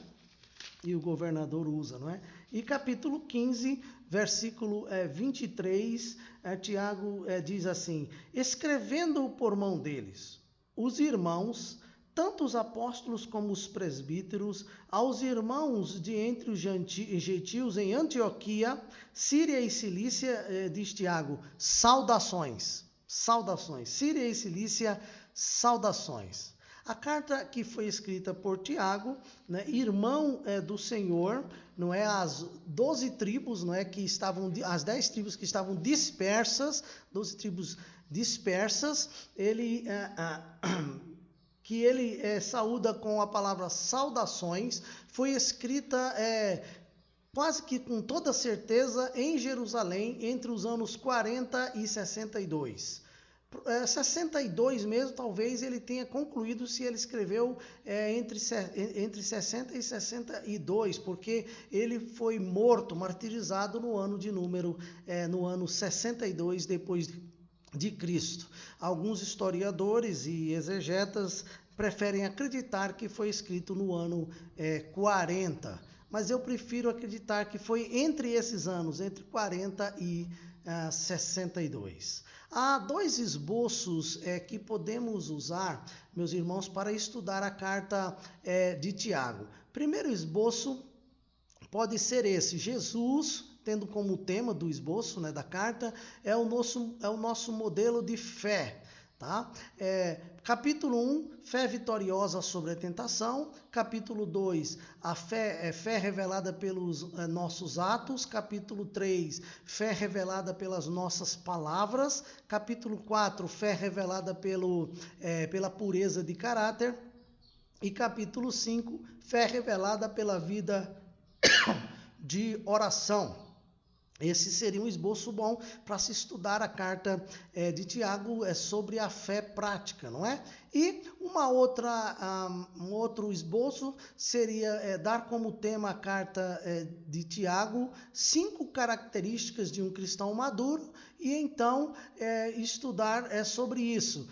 E o governador usa, não é? E capítulo 15, versículo 23, Tiago diz assim: escrevendo por mão deles, os irmãos, tanto os apóstolos como os presbíteros, aos irmãos de entre os gentios em Antioquia, Síria e Cilícia, diz Tiago, saudações. Saudações. Síria e Cilícia, saudações. A carta que foi escrita por Tiago, né, irmão do Senhor, não é, as 12 tribos, não é, que estavam, as 10 tribos que estavam dispersas, 12 tribos dispersas, ele saúda com a palavra saudações, foi escrita quase que com toda certeza em Jerusalém entre os anos 40 e 62. 62 mesmo, talvez ele tenha concluído se ele escreveu entre 60 e 62, porque ele foi morto, martirizado no ano de número, no ano 62 depois de Cristo. Alguns historiadores e exegetas preferem acreditar que foi escrito no ano 40, mas eu prefiro acreditar que foi entre esses anos, entre 40 e 62. Há dois esboços que podemos usar, meus irmãos, para estudar a carta de Tiago. Primeiro esboço pode ser esse: Jesus, tendo como tema do esboço, né, da carta, é o nosso modelo de fé. Tá? Capítulo 1, fé vitoriosa sobre a tentação. Capítulo 2, a fé revelada pelos nossos atos. Capítulo 3, fé revelada pelas nossas palavras. Capítulo 4, fé revelada pela pureza de caráter. E capítulo 5, fé revelada pela vida de oração. Esse seria um esboço bom para se estudar a carta de Tiago sobre a fé prática, não é? E um outro esboço seria dar como tema a carta de Tiago 5 características de um cristão maduro, e então estudar sobre isso.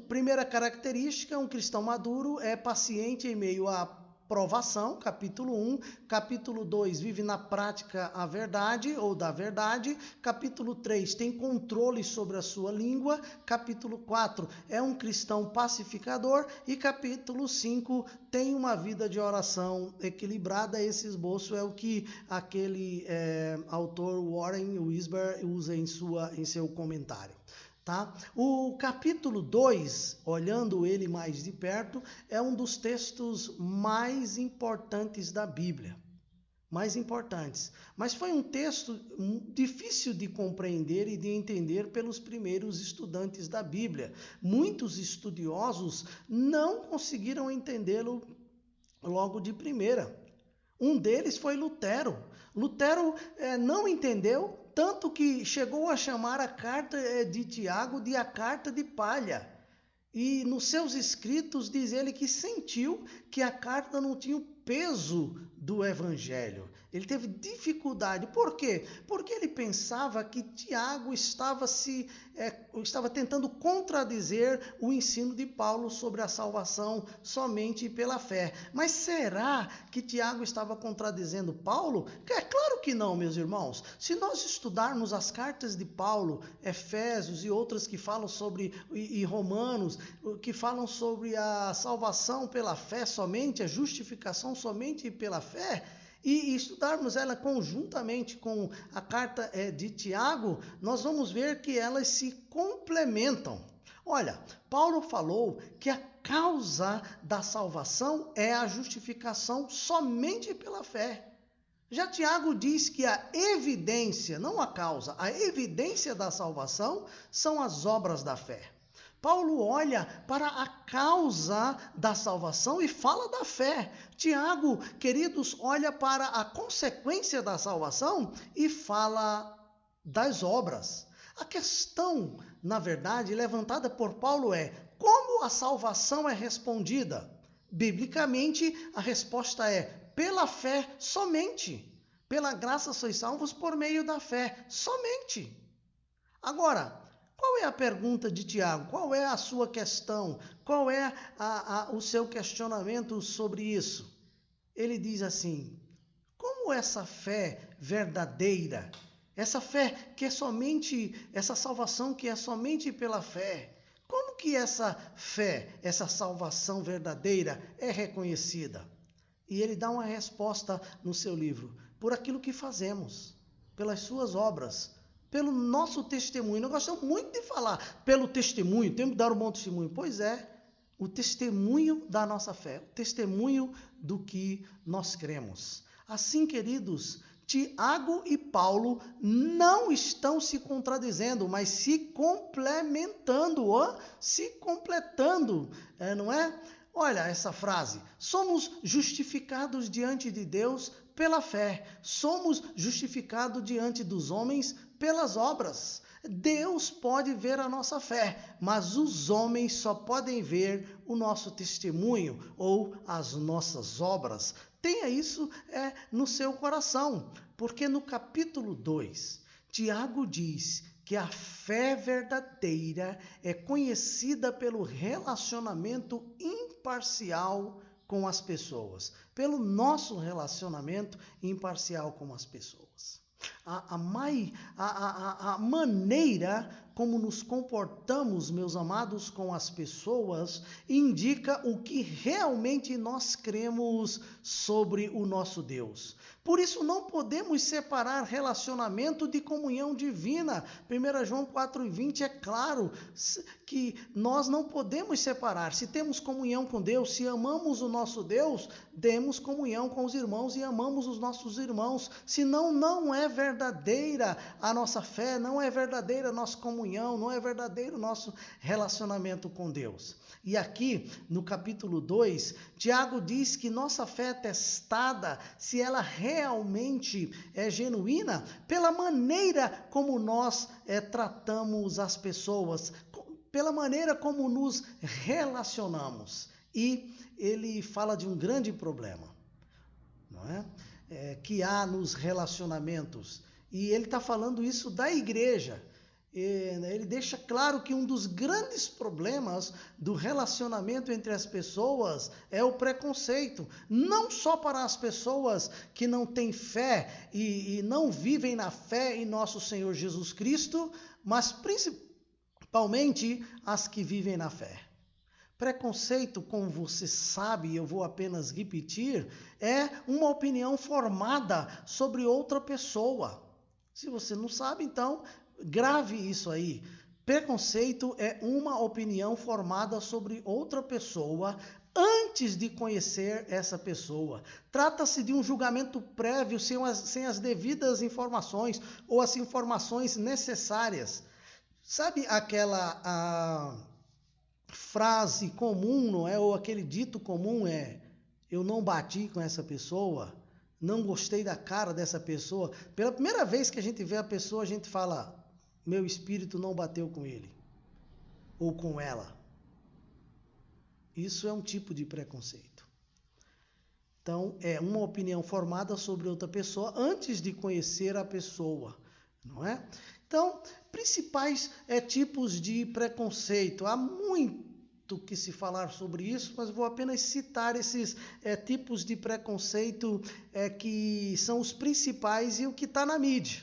Primeira característica: um cristão maduro é paciente em meio a provação, capítulo 1, capítulo 2 vive na prática a verdade ou da verdade, capítulo 3 tem controle sobre a sua língua, capítulo 4 é um cristão pacificador e capítulo 5 tem uma vida de oração equilibrada. Esse esboço é o que aquele autor Warren Wiersbe usa em seu comentário. Tá? O capítulo 2, olhando ele mais de perto, é um dos textos mais importantes da Bíblia. Mais importantes. Mas foi um texto difícil de compreender e de entender pelos primeiros estudantes da Bíblia. Muitos estudiosos não conseguiram entendê-lo logo de primeira. Um deles foi Lutero. Lutero não entendeu, tanto que chegou a chamar a carta de Tiago de a carta de palha. E nos seus escritos diz ele que sentiu que a carta não tinha o peso do evangelho. Ele teve dificuldade. Por quê? Porque ele pensava que Tiago estava tentando contradizer o ensino de Paulo sobre a salvação somente pela fé. Mas será que Tiago estava contradizendo Paulo? É claro que não, meus irmãos. Se nós estudarmos as cartas de Paulo, Efésios e outras que falam sobre, e Romanos, que falam sobre a salvação pela fé somente, a justificação somente pela fé, e estudarmos ela conjuntamente com a carta de Tiago, nós vamos ver que elas se complementam. Olha, Paulo falou que a causa da salvação é a justificação somente pela fé. Já Tiago diz que a evidência, não a causa, a evidência da salvação são as obras da fé. Paulo olha para a causa da salvação e fala da fé. Tiago, queridos, olha para a consequência da salvação e fala das obras. A questão, na verdade, levantada por Paulo é: como a salvação é respondida? Biblicamente, a resposta é: pela fé somente. Pela graça sois salvos por meio da fé somente. Agora, qual é a pergunta de Tiago? Qual é a sua questão? Qual é o seu questionamento sobre isso? Ele diz assim: como essa fé verdadeira, essa fé que é somente, essa salvação que é somente pela fé, como que essa fé, essa salvação verdadeira é reconhecida? E ele dá uma resposta no seu livro: por aquilo que fazemos, pelas suas obras, pelo nosso testemunho. Nós gostamos muito de falar pelo testemunho, temos que dar um bom testemunho. Pois é, o testemunho da nossa fé, o testemunho do que nós cremos. Assim, queridos, Tiago e Paulo não estão se contradizendo, mas se complementando, se completando, não é? Olha essa frase: somos justificados diante de Deus pela fé, somos justificados diante dos homens pelas obras. Deus pode ver a nossa fé, mas os homens só podem ver o nosso testemunho ou as nossas obras. Tenha isso no seu coração, porque no capítulo 2, Tiago diz que a fé verdadeira é conhecida pelo relacionamento imparcial com as pessoas, pelo nosso relacionamento imparcial com as pessoas. A maneira como nos comportamos, meus amados, com as pessoas, indica o que realmente nós cremos sobre o nosso Deus. Por isso não podemos separar relacionamento de comunhão divina. 1 João 4,20 é claro que nós não podemos separar. Se temos comunhão com Deus, se amamos o nosso Deus, demos comunhão com os irmãos e amamos os nossos irmãos. Senão não é verdadeira a nossa fé, não é verdadeira a nossa comunhão, não é verdadeiro o nosso relacionamento com Deus. E aqui, no capítulo 2, Tiago diz que nossa fé é testada, se ela realmente é genuína, pela maneira como nós tratamos as pessoas, pela maneira como nos relacionamos. E ele fala de um grande problema, não é? Que há nos relacionamentos. E ele está falando isso da igreja. ele deixa claro que um dos grandes problemas do relacionamento entre as pessoas é o preconceito. Não só para as pessoas que não têm fé e não vivem na fé em nosso Senhor Jesus Cristo, mas principalmente as que vivem na fé. Preconceito, como você sabe, eu vou apenas repetir, é uma opinião formada sobre outra pessoa. Se você não sabe, então grave isso aí. Preconceito é uma opinião formada sobre outra pessoa antes de conhecer essa pessoa. Trata-se de um julgamento prévio sem as devidas informações ou as informações necessárias. Sabe aquela frase comum, não é? Ou aquele dito comum é: eu não bati com essa pessoa, não gostei da cara dessa pessoa. Pela primeira vez que a gente vê a pessoa, a gente fala: meu espírito não bateu com ele ou com ela. Isso é um tipo de preconceito. Então, é uma opinião formada sobre outra pessoa antes de conhecer a pessoa, não é? Então, principais tipos de preconceito. Há muito que se falar sobre isso, mas vou apenas citar esses tipos de preconceito que são os principais e o que está na mídia.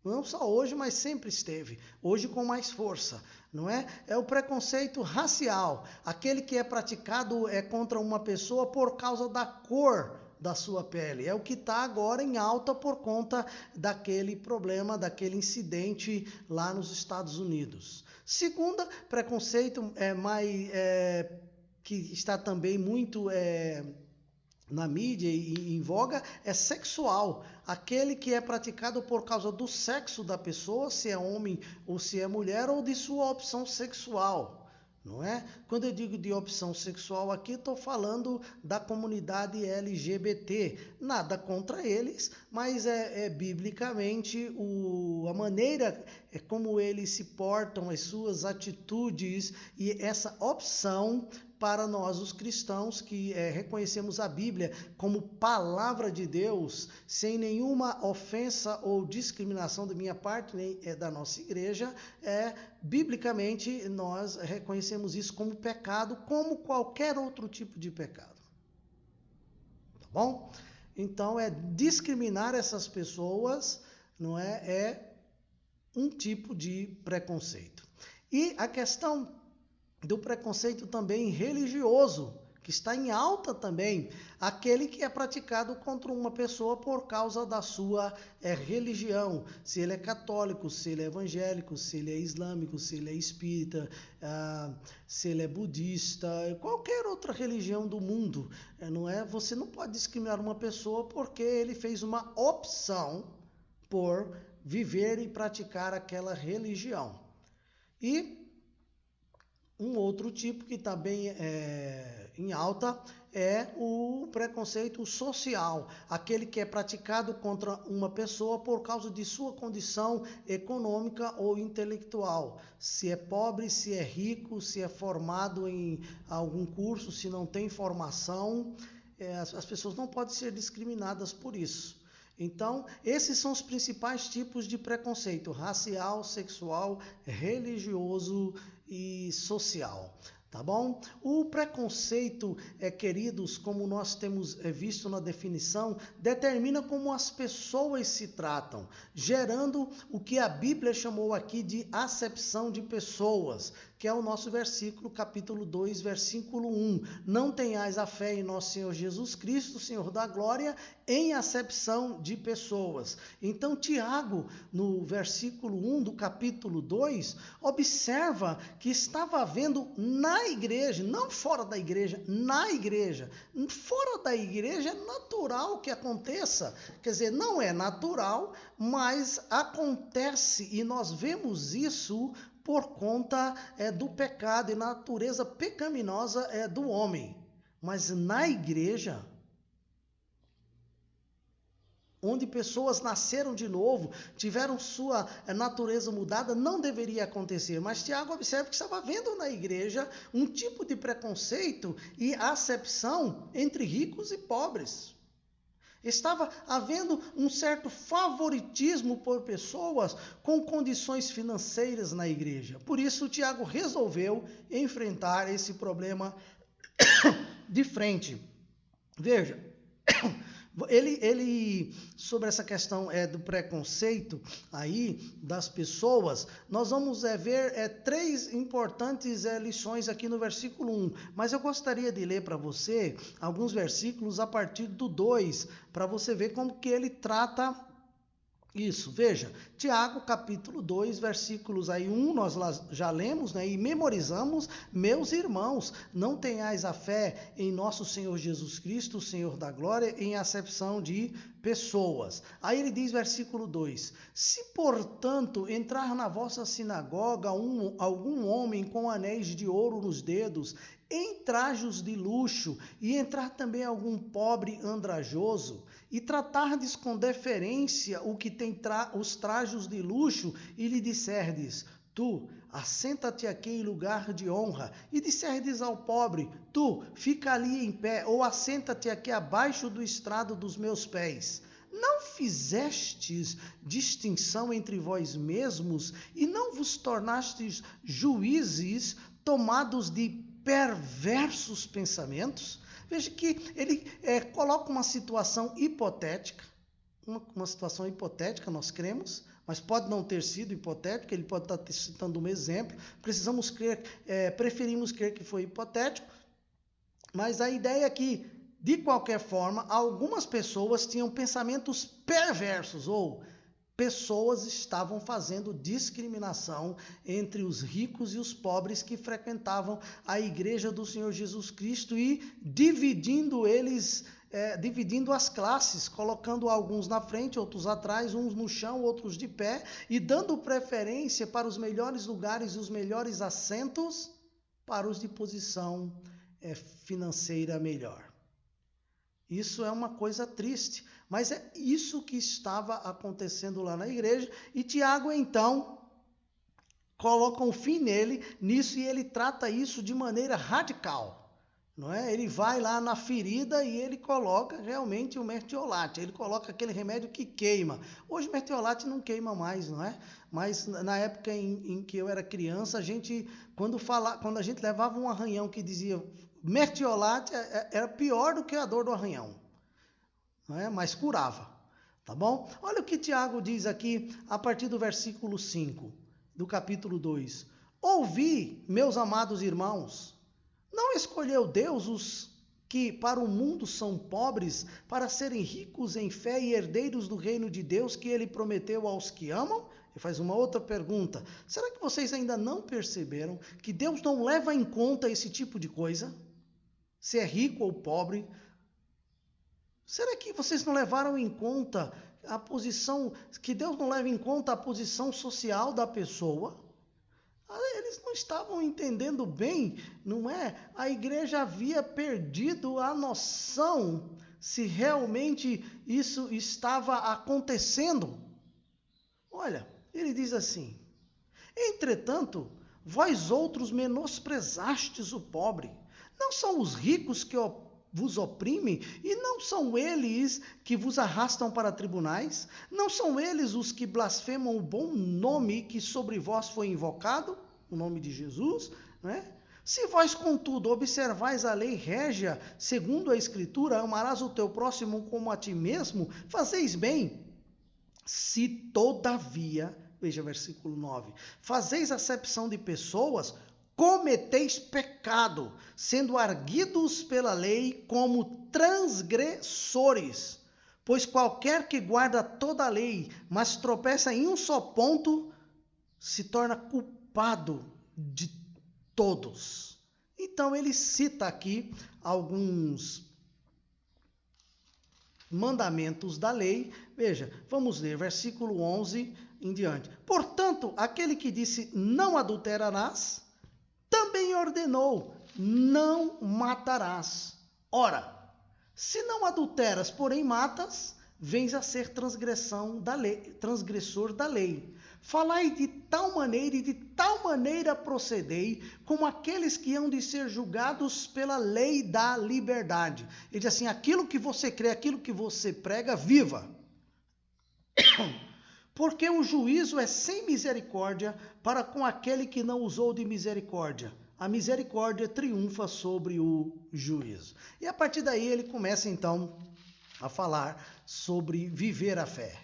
Não só hoje, mas sempre esteve. Hoje com mais força, não é? É o preconceito racial, aquele que é praticado contra uma pessoa por causa da cor da sua pele. É o que está agora em alta por conta daquele problema, daquele incidente lá nos Estados Unidos. Segunda, preconceito que está também muito na mídia e em voga, é sexual. Aquele que é praticado por causa do sexo da pessoa, se é homem ou se é mulher, ou de sua opção sexual. Não é? Quando eu digo de opção sexual aqui, estou falando da comunidade LGBT. Nada contra eles, mas biblicamente a maneira como eles se portam, as suas atitudes e essa opção para nós, os cristãos, que reconhecemos a Bíblia como palavra de Deus, sem nenhuma ofensa ou discriminação da minha parte, nem da nossa igreja, biblicamente nós reconhecemos isso como pecado, como qualquer outro tipo de pecado. Tá bom? Então, discriminar essas pessoas, não é um tipo de preconceito. E a questão do preconceito também religioso, que está em alta também, aquele que é praticado contra uma pessoa por causa da sua religião, se ele é católico, se ele é evangélico, se ele é islâmico, se ele é espírita, se ele é budista, qualquer outra religião do mundo, não é? Você não pode discriminar uma pessoa porque ele fez uma opção por viver e praticar aquela religião. E um outro tipo que está bem em alta é o preconceito social, aquele que é praticado contra uma pessoa por causa de sua condição econômica ou intelectual. Se é pobre, se é rico, se é formado em algum curso, se não tem formação, as pessoas não podem ser discriminadas por isso. Então, esses são os principais tipos de preconceito: racial, sexual, religioso e social. Tá bom? O preconceito, queridos, como nós temos visto na definição, determina como as pessoas se tratam, gerando o que a Bíblia chamou aqui de acepção de pessoas, que é o nosso versículo, capítulo 2, versículo 1. Não tenhais a fé em nosso Senhor Jesus Cristo, Senhor da glória, em acepção de pessoas. Então, Tiago, no versículo 1 do capítulo 2, observa que estava havendo na igreja, não fora da igreja, na igreja. Fora da igreja é natural que aconteça, quer dizer, não é natural, mas acontece, e nós vemos isso por conta do pecado e natureza pecaminosa do homem. Mas na igreja, onde pessoas nasceram de novo, tiveram sua natureza mudada, não deveria acontecer. Mas Tiago observa que estava havendo na igreja um tipo de preconceito e acepção entre ricos e pobres. Estava havendo um certo favoritismo por pessoas com condições financeiras na igreja. Por isso, Tiago resolveu enfrentar esse problema de frente. Veja, ele sobre essa questão do preconceito aí das pessoas, nós vamos ver 3 importantes lições aqui no versículo 1, mas eu gostaria de ler para você alguns versículos a partir do 2, para você ver como que ele trata isso. Veja, Tiago capítulo 2, versículos aí 1, nós já lemos, né, e memorizamos: meus irmãos, não tenhais a fé em nosso Senhor Jesus Cristo, o Senhor da glória, em acepção de pessoas. Aí ele diz, versículo 2, se portanto entrar na vossa sinagoga algum homem com anéis de ouro nos dedos, em trajos de luxo, e entrar também algum pobre andrajoso, e tratardes com deferência o que tem os trajos de luxo, e lhe disserdes: tu, assenta-te aqui em lugar de honra, e disserdes ao pobre: tu, fica ali em pé, ou assenta-te aqui abaixo do estrado dos meus pés. Não fizestes distinção entre vós mesmos, e não vos tornastes juízes tomados de perversos pensamentos? Veja que ele coloca uma situação hipotética, uma situação hipotética, nós cremos, mas pode não ter sido hipotética, ele pode estar citando um exemplo, preferimos crer que foi hipotético, mas a ideia é que, de qualquer forma, algumas pessoas tinham pensamentos perversos, ou pessoas estavam fazendo discriminação entre os ricos e os pobres que frequentavam a igreja do Senhor Jesus Cristo e dividindo as classes, colocando alguns na frente, outros atrás, uns no chão, outros de pé, e dando preferência para os melhores lugares e os melhores assentos para os de posição financeira melhor. Isso é uma coisa triste, mas é isso que estava acontecendo lá na igreja, e Tiago, então, coloca um fim nisso, e ele trata isso de maneira radical, não é? Ele vai lá na ferida e ele coloca realmente o mertiolate, ele coloca aquele remédio que queima. Hoje o mertiolate não queima mais, não é? Mas na época em que eu era criança, quando a gente levava um arranhão que dizia mertiolate, era pior do que a dor do arranhão, não é? Mas curava, tá bom? Olha o que Tiago diz aqui a partir do versículo 5 do capítulo 2. Ouvi, meus amados irmãos, não escolheu Deus os que para o mundo são pobres, para serem ricos em fé e herdeiros do reino de Deus que ele prometeu aos que amam? Ele faz uma outra pergunta: será que vocês ainda não perceberam que Deus não leva em conta esse tipo de coisa? Se é rico ou pobre? Será que vocês não levaram em conta a posição, que Deus não leva em conta a posição social da pessoa? Eles não estavam entendendo bem, não é? A igreja havia perdido a noção se realmente isso estava acontecendo. Olha, ele diz assim: entretanto, vós outros menosprezastes o pobre. Não são os ricos que vos oprimem, e não são eles que vos arrastam para tribunais? Não são eles os que blasfemam o bom nome que sobre vós foi invocado, o nome de Jesus, não é? Se vós, contudo, observais a lei régia, segundo a Escritura, amarás o teu próximo como a ti mesmo, fazeis bem. Se todavia, veja versículo 9, fazeis acepção de pessoas, cometeis pecado, sendo arguidos pela lei como transgressores. Pois qualquer que guarda toda a lei, mas tropeça em um só ponto, se torna culpado de todos. Então ele cita aqui alguns mandamentos da lei. Veja, vamos ler versículo 11 em diante. Portanto, aquele que disse não adulterarás, também ordenou, não matarás. Ora, se não adulteras, porém matas, vens a ser transgressor da lei. Falai de tal maneira e de tal maneira procedei, como aqueles que hão de ser julgados pela lei da liberdade. Ele diz assim, aquilo que você crê, aquilo que você prega, viva. Porque o juízo é sem misericórdia para com aquele que não usou de misericórdia. A misericórdia triunfa sobre o juízo. E a partir daí ele começa então a falar sobre viver a fé.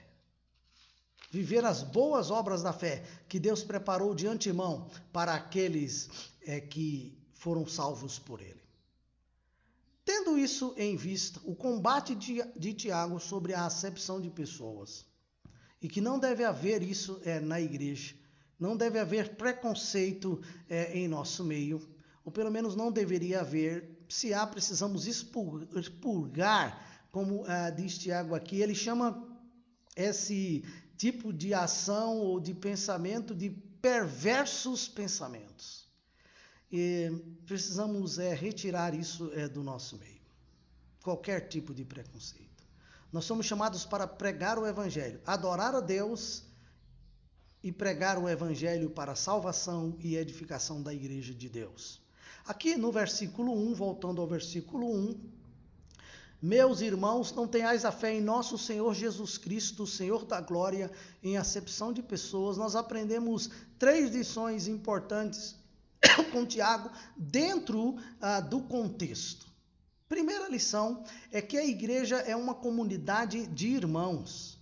Viver as boas obras da fé que Deus preparou de antemão para aqueles que foram salvos por ele. Tendo isso em vista, o combate de Tiago sobre a acepção de pessoas, e que não deve haver isso na igreja, não deve haver preconceito em nosso meio, ou pelo menos não deveria haver. Se há, precisamos expurgar, como diz Tiago aqui. Ele chama esse tipo de ação ou de pensamento de perversos pensamentos. E precisamos retirar isso do nosso meio. Qualquer tipo de preconceito. Nós somos chamados para pregar o Evangelho, adorar a Deus e pregar o Evangelho para a salvação e edificação da igreja de Deus. Aqui no versículo 1, voltando ao versículo 1, meus irmãos, não tenhais a fé em nosso Senhor Jesus Cristo, Senhor da glória, em acepção de pessoas. Nós aprendemos 3 lições importantes com Tiago dentro do contexto. Primeira lição é que a igreja é uma comunidade de irmãos.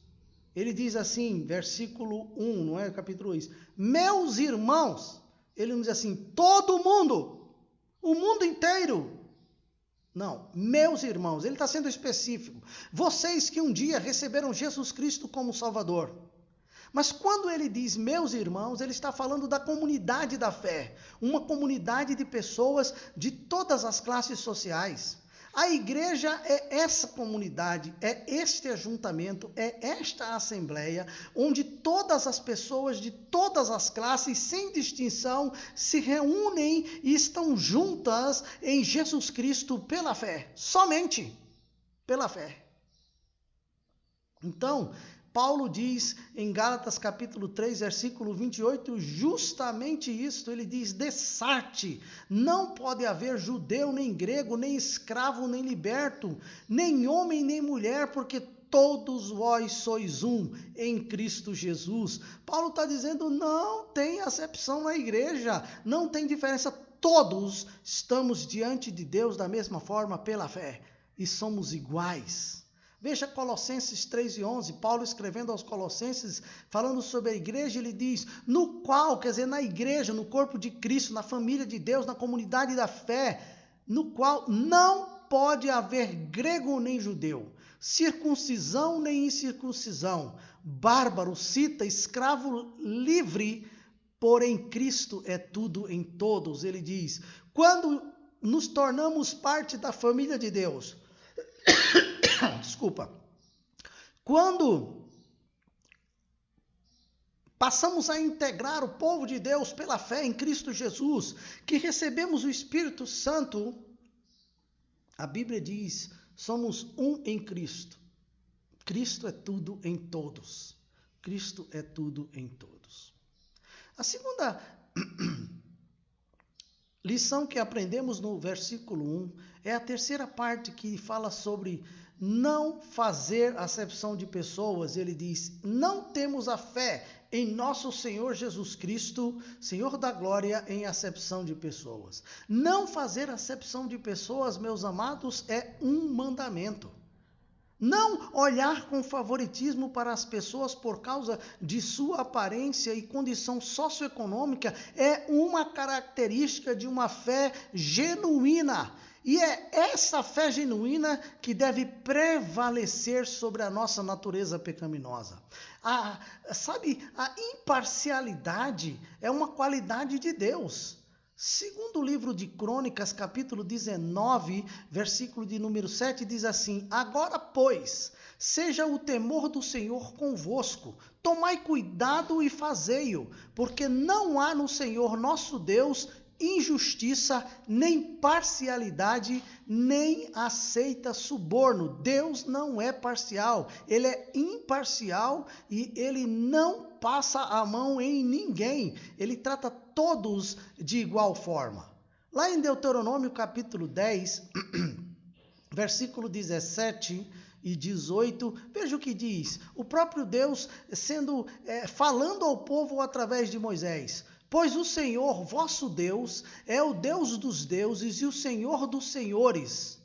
Ele diz assim, versículo 1, não é? Capítulo 2. Meus irmãos, ele não diz assim, todo mundo, o mundo inteiro. Não, meus irmãos, ele está sendo específico. Vocês que um dia receberam Jesus Cristo como Salvador. Mas quando ele diz meus irmãos, ele está falando da comunidade da fé. Uma comunidade de pessoas de todas as classes sociais. A igreja é essa comunidade, é este ajuntamento, é esta assembleia, onde todas as pessoas de todas as classes, sem distinção, se reúnem e estão juntas em Jesus Cristo pela fé, somente pela fé. Então, Paulo diz em Gálatas capítulo 3, versículo 28, justamente isto. Ele diz, dessarte, não pode haver judeu, nem grego, nem escravo, nem liberto, nem homem, nem mulher, porque todos vós sois um em Cristo Jesus. Paulo está dizendo, não tem acepção na igreja, não tem diferença, todos estamos diante de Deus da mesma forma pela fé, e somos iguais. Veja Colossenses 3:11, Paulo escrevendo aos Colossenses, falando sobre a igreja, ele diz, no qual, quer dizer, na igreja, no corpo de Cristo, na família de Deus, na comunidade da fé, no qual não pode haver grego nem judeu, circuncisão nem incircuncisão, bárbaro, cita, escravo, livre, porém Cristo é tudo em todos. Ele diz, quando nos tornamos parte da família de Deus, desculpa, quando passamos a integrar o povo de Deus pela fé em Cristo Jesus, que recebemos o Espírito Santo, a Bíblia diz, somos um em Cristo. Cristo é tudo em todos. Cristo é tudo em todos. A segunda lição que aprendemos no versículo 1 é a terceira parte que fala sobre não fazer acepção de pessoas. Ele diz, não temos a fé em nosso Senhor Jesus Cristo, Senhor da glória, em acepção de pessoas. Não fazer acepção de pessoas, meus amados, é um mandamento. Não olhar com favoritismo para as pessoas por causa de sua aparência e condição socioeconômica é uma característica de uma fé genuína. E é essa fé genuína que deve prevalecer sobre a nossa natureza pecaminosa. A imparcialidade é uma qualidade de Deus. Segundo o livro de Crônicas, capítulo 19, versículo de número 7, diz assim, agora, pois, seja o temor do Senhor convosco, tomai cuidado e fazei-o, porque não há no Senhor nosso Deus injustiça, nem parcialidade, nem aceita suborno. Deus não é parcial, ele é imparcial e ele não passa a mão em ninguém. Ele trata todos de igual forma. Lá em Deuteronômio capítulo 10, versículo 17 e 18, veja o que diz. O próprio Deus falando ao povo através de Moisés. Pois o Senhor, vosso Deus, é o Deus dos deuses e o Senhor dos senhores,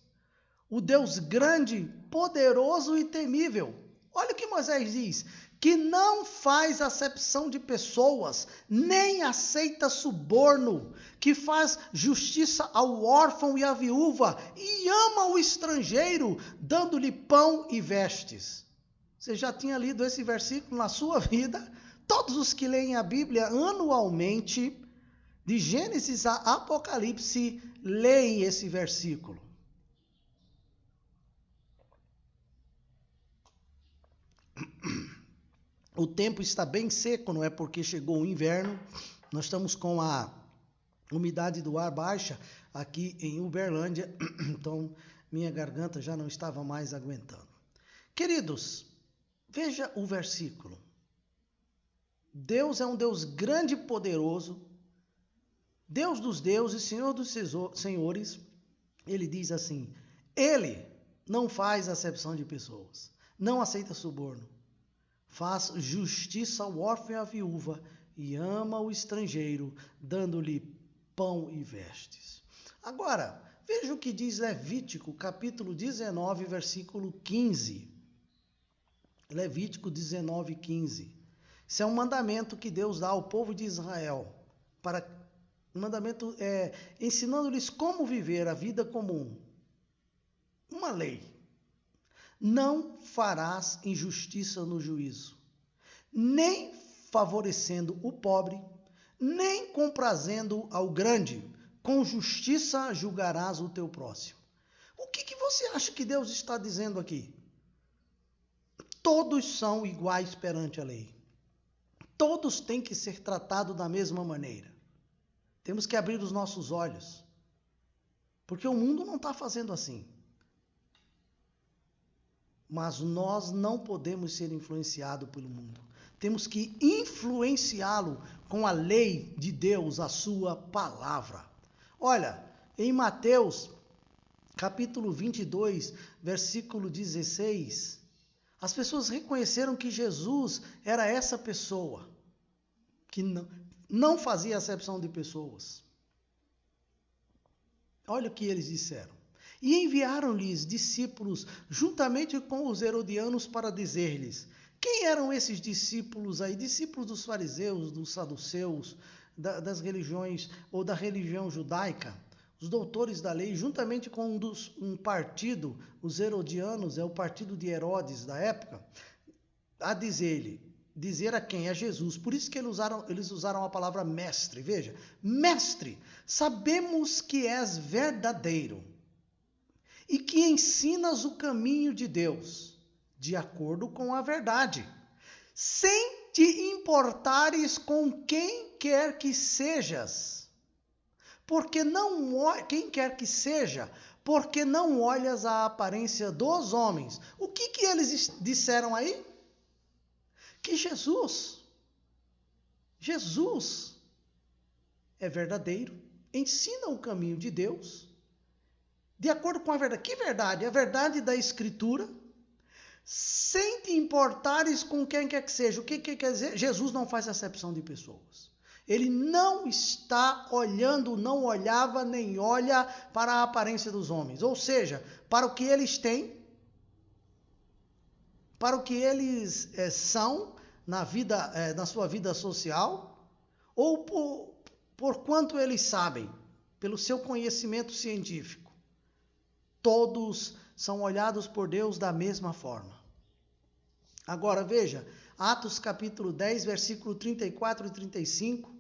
o Deus grande, poderoso e temível. Olha o que Moisés diz, que não faz acepção de pessoas, nem aceita suborno, que faz justiça ao órfão e à viúva, e ama o estrangeiro, dando-lhe pão e vestes. Você já tinha lido esse versículo na sua vida? Todos os que leem a Bíblia anualmente, de Gênesis a Apocalipse, leem esse versículo. O tempo está bem seco, não é porque chegou o inverno. Nós estamos com a umidade do ar baixa aqui em Uberlândia, então minha garganta já não estava mais aguentando. Queridos, veja o versículo. Deus é um Deus grande e poderoso, Deus dos deuses, Senhor dos senhores. Ele diz assim, ele não faz acepção de pessoas, não aceita suborno, faz justiça ao órfão e à viúva e ama o estrangeiro, dando-lhe pão e vestes. Agora, veja o que diz Levítico, capítulo 19, versículo 15. Levítico 19, 15. Isso é um mandamento que Deus dá ao povo de Israel, um mandamento ensinando-lhes como viver a vida comum. Uma lei. Não farás injustiça no juízo, nem favorecendo o pobre, nem comprazendo ao grande. Com justiça julgarás o teu próximo. O que você acha que Deus está dizendo aqui? Todos são iguais perante a lei. Todos têm que ser tratados da mesma maneira. Temos que abrir os nossos olhos, porque o mundo não está fazendo assim. Mas nós não podemos ser influenciados pelo mundo. Temos que influenciá-lo com a lei de Deus, a sua palavra. Olha, em Mateus, capítulo 22, versículo 16... as pessoas reconheceram que Jesus era essa pessoa, que não fazia acepção de pessoas. Olha o que eles disseram. E enviaram-lhes discípulos juntamente com os herodianos para dizer-lhes, quem eram esses discípulos aí? Discípulos dos fariseus, dos saduceus, das religiões ou da religião judaica. Os doutores da lei, juntamente com um partido, os herodianos, é o partido de Herodes da época, a dizer a quem? A Jesus. Por isso que eles usaram a palavra mestre. Veja, mestre, sabemos que és verdadeiro e que ensinas o caminho de Deus, de acordo com a verdade, sem te importares com quem quer que sejas. Quem quer que seja, porque não olhas a aparência dos homens. O que eles disseram aí? Que Jesus é verdadeiro, ensina o caminho de Deus, de acordo com a verdade. Que verdade? A verdade da Escritura, sem te importares com quem quer que seja. O que quer dizer? Jesus não faz acepção de pessoas. Ele não está olhando, não olhava nem olha para a aparência dos homens. Ou seja, para o que eles têm, para o que eles são na sua vida social, ou por quanto eles sabem, pelo seu conhecimento científico. Todos são olhados por Deus da mesma forma. Agora veja, Atos capítulo 10, versículo 34 e 35.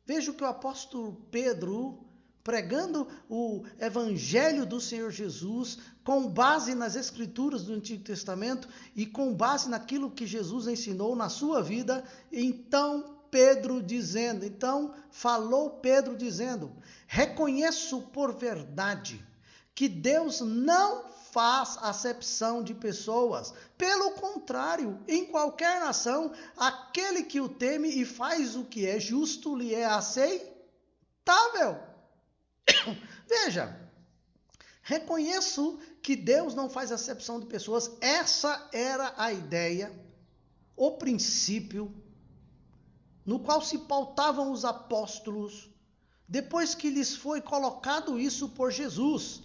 Veja o que o apóstolo Pedro, pregando o evangelho do Senhor Jesus, com base nas escrituras do Antigo Testamento e com base naquilo que Jesus ensinou na sua vida, então Pedro dizendo, reconheço por verdade que Deus não faz acepção de pessoas. Pelo contrário, em qualquer nação, aquele que o teme e faz o que é justo lhe é aceitável. Veja, reconheço que Deus não faz acepção de pessoas. Essa era a ideia, o princípio no qual se pautavam os apóstolos, depois que lhes foi colocado isso por Jesus,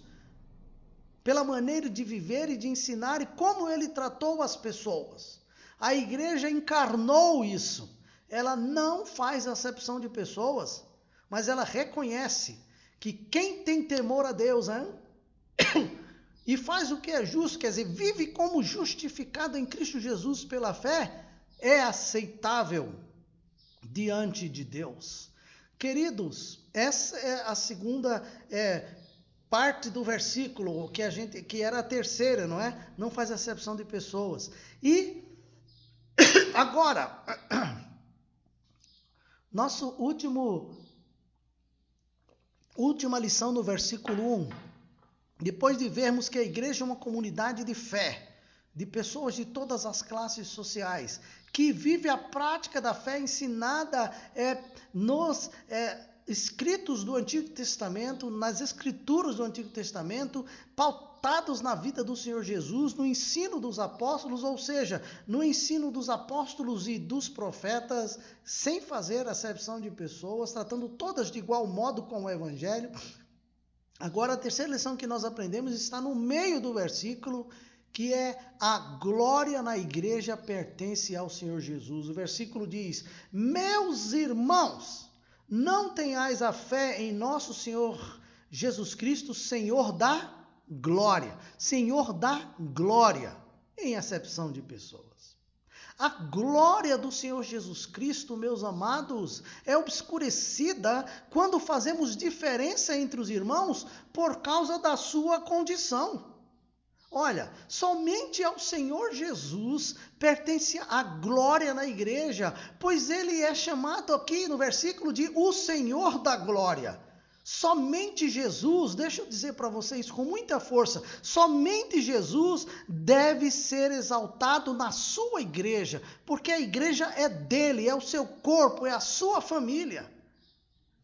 pela maneira de viver e de ensinar e como ele tratou as pessoas. A igreja encarnou isso. Ela não faz acepção de pessoas, mas ela reconhece que quem tem temor a Deus, e faz o que é justo, quer dizer, vive como justificado em Cristo Jesus pela fé, é aceitável diante de Deus. Queridos, essa é a segunda parte do versículo, que era a terceira, não é? Não faz acepção de pessoas. E agora, nosso última lição no versículo 1, depois de vermos que a igreja é uma comunidade de fé, de pessoas de todas as classes sociais, que vive a prática da fé ensinada nos escritos do Antigo Testamento, nas escrituras do Antigo Testamento, pautados na vida do Senhor Jesus, no ensino dos apóstolos, ou seja, no ensino dos apóstolos e dos profetas, sem fazer acepção de pessoas, tratando todas de igual modo com o Evangelho. Agora, a terceira lição que nós aprendemos está no meio do versículo, que é a glória na igreja pertence ao Senhor Jesus. O versículo diz: meus irmãos, não tenhais a fé em nosso Senhor Jesus Cristo, Senhor da glória. Senhor da glória, em acepção de pessoas. A glória do Senhor Jesus Cristo, meus amados, é obscurecida quando fazemos diferença entre os irmãos por causa da sua condição. Olha, somente ao Senhor Jesus pertence a glória na igreja, pois ele é chamado aqui no versículo de o Senhor da glória. Somente Jesus, deixa eu dizer para vocês com muita força, somente Jesus deve ser exaltado na sua igreja, porque a igreja é dele, é o seu corpo, é a sua família.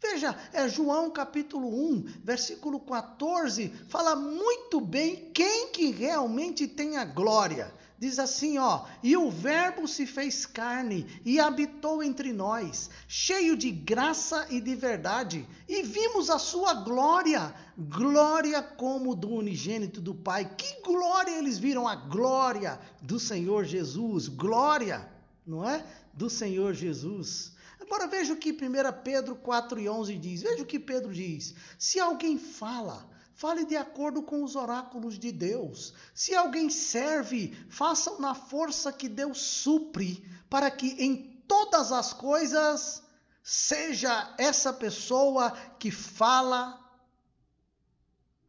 Veja, João capítulo 1, versículo 14, fala muito bem quem que realmente tem a glória. Diz assim, e o verbo se fez carne e habitou entre nós, cheio de graça e de verdade, e vimos a sua glória, glória como do unigênito do Pai. Que glória eles viram? A glória do Senhor Jesus, glória, não é? Do Senhor Jesus. Agora veja o que 1 Pedro 4:11 diz. Veja o que Pedro diz. Se alguém fale de acordo com os oráculos de Deus. Se alguém serve, façam na força que Deus supre, para que em todas as coisas seja essa pessoa que fala,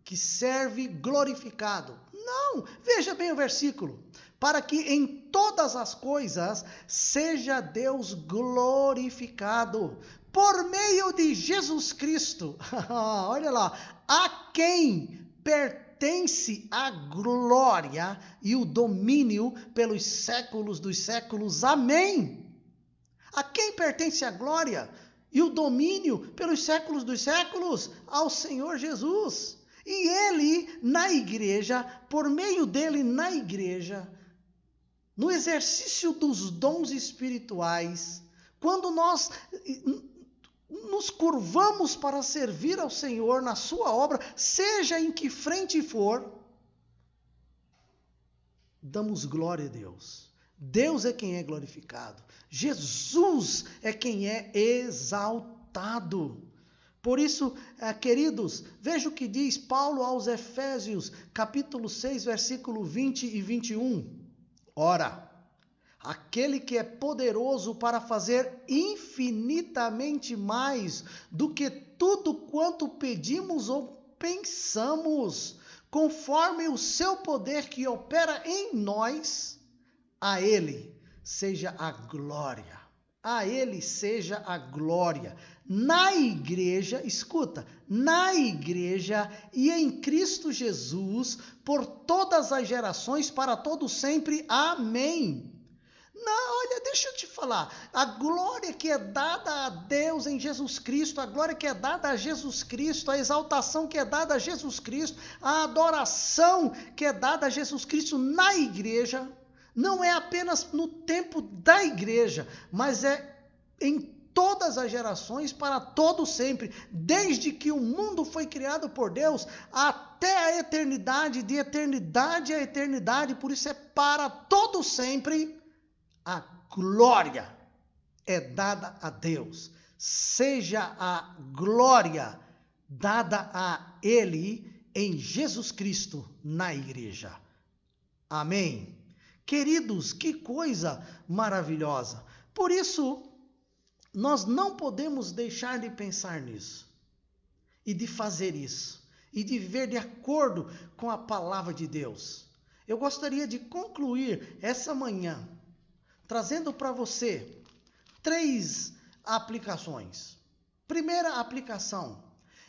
que serve, glorificado. Não, veja bem o versículo. Para que em todas as coisas seja Deus glorificado por meio de Jesus Cristo. Olha lá, a quem pertence a glória e o domínio pelos séculos dos séculos. Amém. A quem pertence a glória e o domínio pelos séculos dos séculos? Ao Senhor Jesus. E ele na igreja, por meio dele na igreja, no exercício dos dons espirituais, quando nós nos curvamos para servir ao Senhor na sua obra, seja em que frente for, damos glória a Deus. Deus é quem é glorificado. Jesus é quem é exaltado. Por isso, queridos, veja o que diz Paulo aos Efésios, capítulo 6, versículo 20 e 21. Ora, aquele que é poderoso para fazer infinitamente mais do que tudo quanto pedimos ou pensamos, conforme o seu poder que opera em nós, a ele seja a glória A Ele seja a glória, na igreja, escuta, na igreja e em Cristo Jesus, por todas as gerações, para todo sempre. Amém. Não, olha, deixa eu te falar, a glória que é dada a Deus em Jesus Cristo, a glória que é dada a Jesus Cristo, a exaltação que é dada a Jesus Cristo, a adoração que é dada a Jesus Cristo na igreja, não é apenas no tempo da igreja, mas é em todas as gerações, para todo sempre, desde que o mundo foi criado por Deus, até a eternidade, de eternidade a eternidade, por isso é para todo sempre, a glória é dada a Deus. Seja a glória dada a Ele em Jesus Cristo na igreja. Amém. Queridos, que coisa maravilhosa. Por isso, nós não podemos deixar de pensar nisso, e de fazer isso, e de viver de acordo com a palavra de Deus. Eu gostaria de concluir essa manhã, trazendo para você 3 aplicações. Primeira aplicação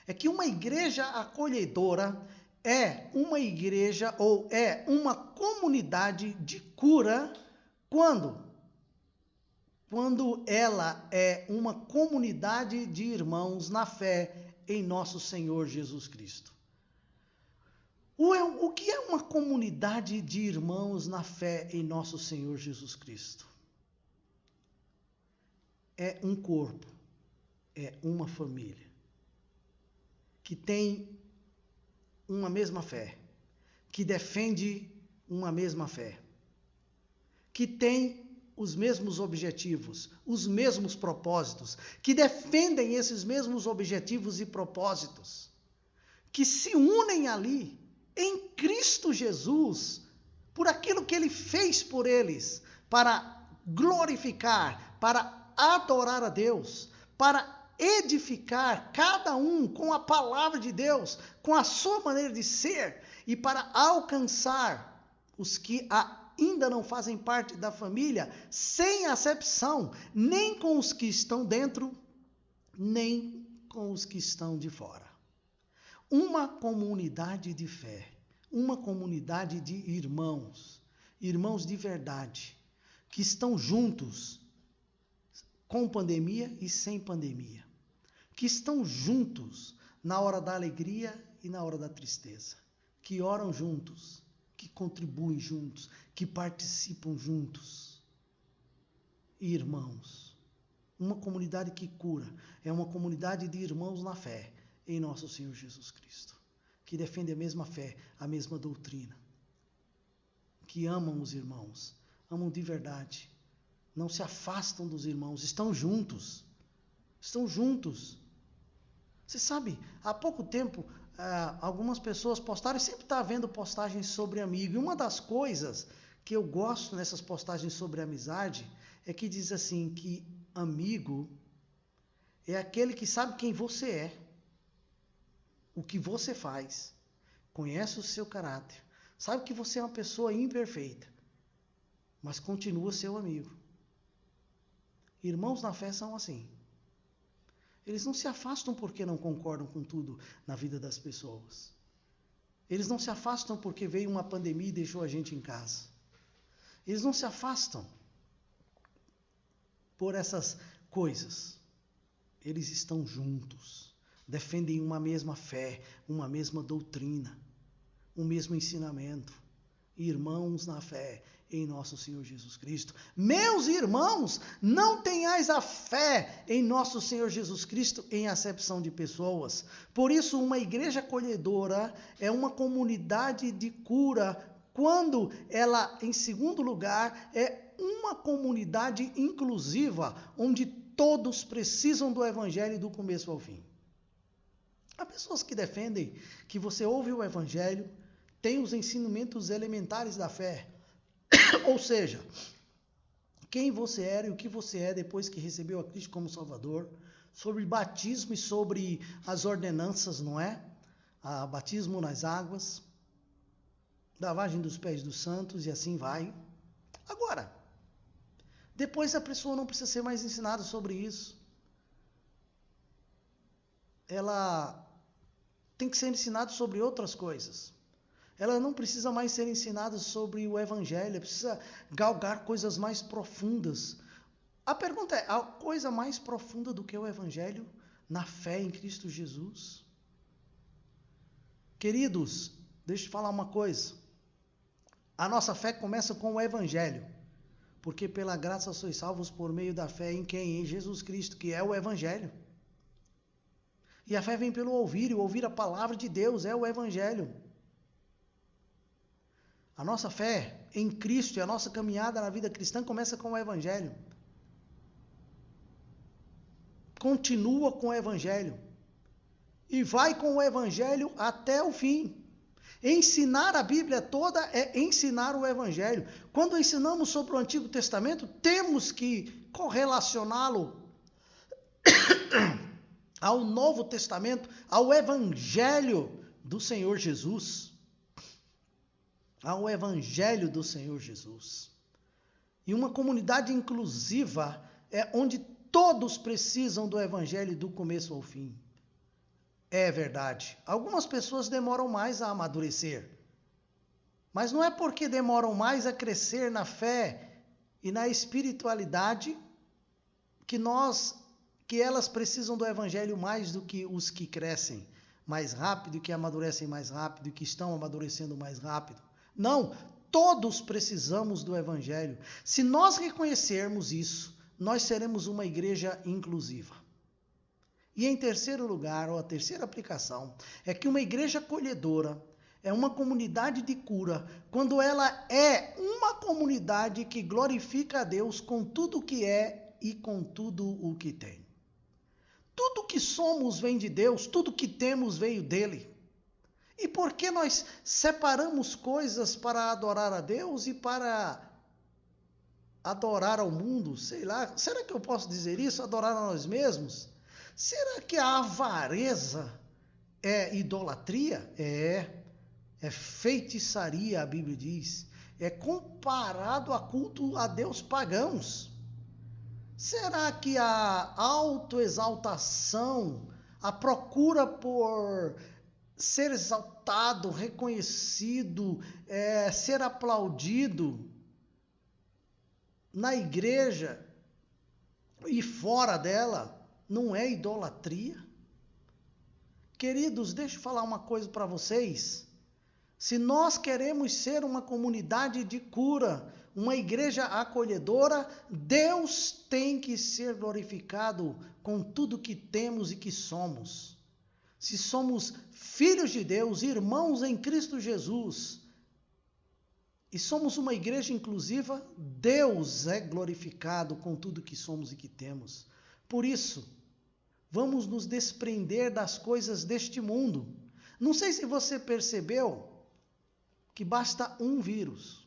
é que uma igreja acolhedora é uma igreja ou é uma comunidade de cura quando ela é uma comunidade de irmãos na fé em nosso Senhor Jesus Cristo. O que é uma comunidade de irmãos na fé em nosso Senhor Jesus Cristo? É um corpo, é uma família, que tem uma mesma fé, que defende uma mesma fé, que tem os mesmos objetivos, os mesmos propósitos, que defendem esses mesmos objetivos e propósitos, que se unem ali, em Cristo Jesus, por aquilo que Ele fez por eles, para glorificar, para adorar a Deus, para edificar cada um com a palavra de Deus, com a sua maneira de ser, e para alcançar os que ainda não fazem parte da família, sem acepção, nem com os que estão dentro, nem com os que estão de fora. Uma comunidade de fé, uma comunidade de irmãos, irmãos de verdade, que estão juntos, com pandemia e sem pandemia, que estão juntos na hora da alegria e na hora da tristeza, que oram juntos, que contribuem juntos, que participam juntos. Irmãos, uma comunidade que cura, é uma comunidade de irmãos na fé, em nosso Senhor Jesus Cristo, que defende a mesma fé, a mesma doutrina, que amam os irmãos, amam de verdade, não se afastam dos irmãos, estão juntos. Você sabe, há pouco tempo, algumas pessoas postaram, e sempre está havendo postagens sobre amigo, e uma das coisas que eu gosto nessas postagens sobre amizade, é que diz assim, que amigo é aquele que sabe quem você é, o que você faz, conhece o seu caráter, sabe que você é uma pessoa imperfeita, mas continua seu amigo. Irmãos na fé são assim. Eles não se afastam porque não concordam com tudo na vida das pessoas. Eles não se afastam porque veio uma pandemia e deixou a gente em casa. Eles não se afastam por essas coisas. Eles estão juntos, defendem uma mesma fé, uma mesma doutrina, um mesmo ensinamento. Irmãos na fé em nosso Senhor Jesus Cristo. Meus irmãos, não tenhais a fé em nosso Senhor Jesus Cristo em acepção de pessoas. Por isso, uma igreja acolhedora é uma comunidade de cura, quando ela, em segundo lugar, é uma comunidade inclusiva, onde todos precisam do evangelho do começo ao fim. Há pessoas que defendem que você ouve o evangelho, tem os ensinamentos elementares da fé, ou seja, quem você era e o que você é depois que recebeu a Cristo como Salvador, sobre batismo e sobre as ordenanças, não é? Batismo nas águas, lavagem dos pés dos santos e assim vai. Agora, Depois a pessoa não precisa ser mais ensinada sobre isso. Ela tem que ser ensinada sobre outras coisas. Ela não precisa mais ser ensinada sobre o Evangelho, precisa galgar coisas mais profundas. A pergunta é, a coisa mais profunda do que o Evangelho na fé em Cristo Jesus? Queridos, deixa eu te falar uma coisa. A nossa fé começa com o Evangelho. Porque pela graça sois salvos por meio da fé em quem? Em Jesus Cristo, que é o Evangelho. E a fé vem pelo ouvir, e ouvir a palavra de Deus é o Evangelho. A nossa fé em Cristo e a nossa caminhada na vida cristã começa com o Evangelho. Continua com o Evangelho. E vai com o Evangelho até o fim. Ensinar a Bíblia toda é ensinar o Evangelho. Quando ensinamos sobre o Antigo Testamento, temos que correlacioná-lo ao Novo Testamento, ao Evangelho do Senhor Jesus. Ao Evangelho do Senhor Jesus. E uma comunidade inclusiva é onde todos precisam do Evangelho do começo ao fim. É verdade. Algumas pessoas demoram mais a amadurecer. Mas não é porque demoram mais a crescer na fé e na espiritualidade que elas precisam do Evangelho mais do que os que crescem mais rápido, que amadurecem mais rápido e que estão amadurecendo mais rápido. Não, todos precisamos do Evangelho. Se nós reconhecermos isso, nós seremos uma igreja inclusiva. E em terceiro lugar, ou a terceira aplicação, é que uma igreja acolhedora é uma comunidade de cura quando ela é uma comunidade que glorifica a Deus com tudo o que é e com tudo o que tem. Tudo que somos vem de Deus, tudo que temos veio dele. E por que nós separamos coisas para adorar a Deus e para adorar ao mundo? Sei lá, será que eu posso dizer isso? Adorar a nós mesmos? Será que a avareza é idolatria? É feitiçaria, a Bíblia diz. É comparado a culto a Deus pagãos. Será que a autoexaltação, a procura por ser exaltado, reconhecido, ser aplaudido na igreja e fora dela, não é idolatria? Queridos, deixa eu falar uma coisa para vocês. Se nós queremos ser uma comunidade de cura, uma igreja acolhedora, Deus tem que ser glorificado com tudo que temos e que somos. Se somos filhos de Deus, irmãos em Cristo Jesus, e somos uma igreja inclusiva, Deus é glorificado com tudo que somos e que temos. Por isso, vamos nos desprender das coisas deste mundo. Não sei se você percebeu que basta um vírus,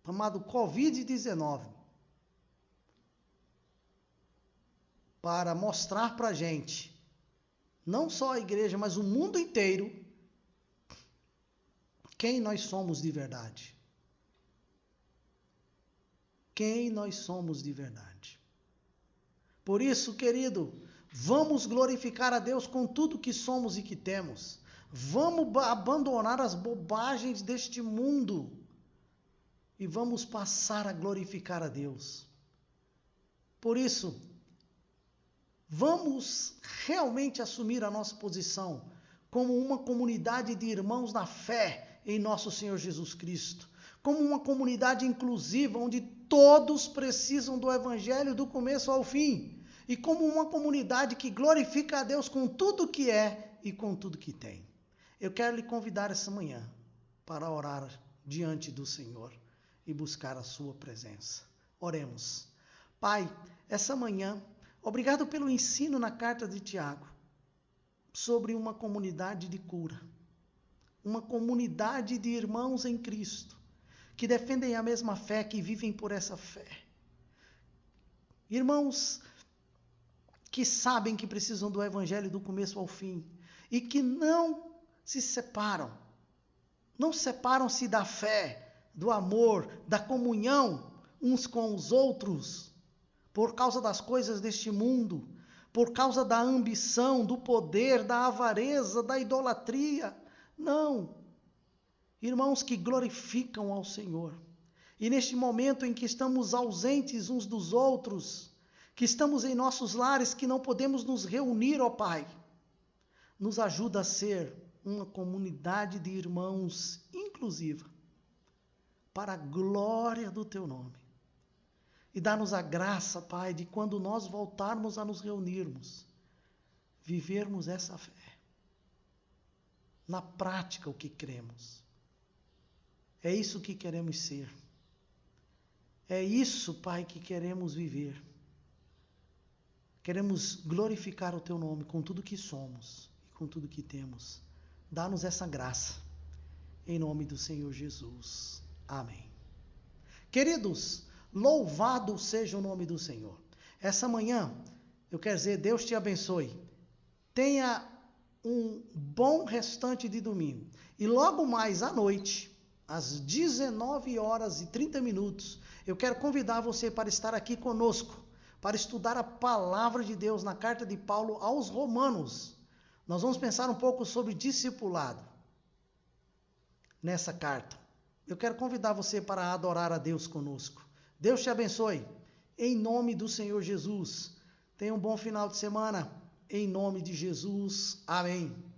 chamado Covid-19, para mostrar para a gente, não só a igreja, mas o mundo inteiro, quem nós somos de verdade. Quem nós somos de verdade. Por isso, querido, vamos glorificar a Deus com tudo que somos e que temos. Vamos abandonar as bobagens deste mundo e vamos passar a glorificar a Deus. Por isso, vamos realmente assumir a nossa posição como uma comunidade de irmãos na fé em nosso Senhor Jesus Cristo, como uma comunidade inclusiva, onde todos precisam do Evangelho do começo ao fim, e como uma comunidade que glorifica a Deus com tudo que é e com tudo que tem. Eu quero lhe convidar essa manhã para orar diante do Senhor e buscar a sua presença. Oremos. Pai, essa manhã, obrigado pelo ensino na carta de Tiago sobre uma comunidade de cura, uma comunidade de irmãos em Cristo, que defendem a mesma fé, que vivem por essa fé. Irmãos que sabem que precisam do Evangelho do começo ao fim e que não se separam, não separam-se da fé, do amor, da comunhão uns com os outros, por causa das coisas deste mundo, por causa da ambição, do poder, da avareza, da idolatria. Não. Irmãos que glorificam ao Senhor. E neste momento em que estamos ausentes uns dos outros, que estamos em nossos lares, que não podemos nos reunir, ó Pai, nos ajuda a ser uma comunidade de irmãos inclusiva, para a glória do Teu nome. E dá-nos a graça, Pai, de quando nós voltarmos a nos reunirmos, vivermos essa fé, na prática o que cremos. É isso que queremos ser. É isso, Pai, que queremos viver. Queremos glorificar o Teu nome com tudo que somos e com tudo que temos. Dá-nos essa graça, em nome do Senhor Jesus. Amém. Queridos, louvado seja o nome do Senhor. Essa manhã, eu quero dizer, Deus te abençoe. Tenha um bom restante de domingo. E logo mais à noite, às 19h30, eu quero convidar você para estar aqui conosco, para estudar a palavra de Deus na carta de Paulo aos Romanos. Nós vamos pensar um pouco sobre discipulado nessa carta. Eu quero convidar você para adorar a Deus conosco. Deus te abençoe, em nome do Senhor Jesus. Tenha um bom final de semana, em nome de Jesus. Amém.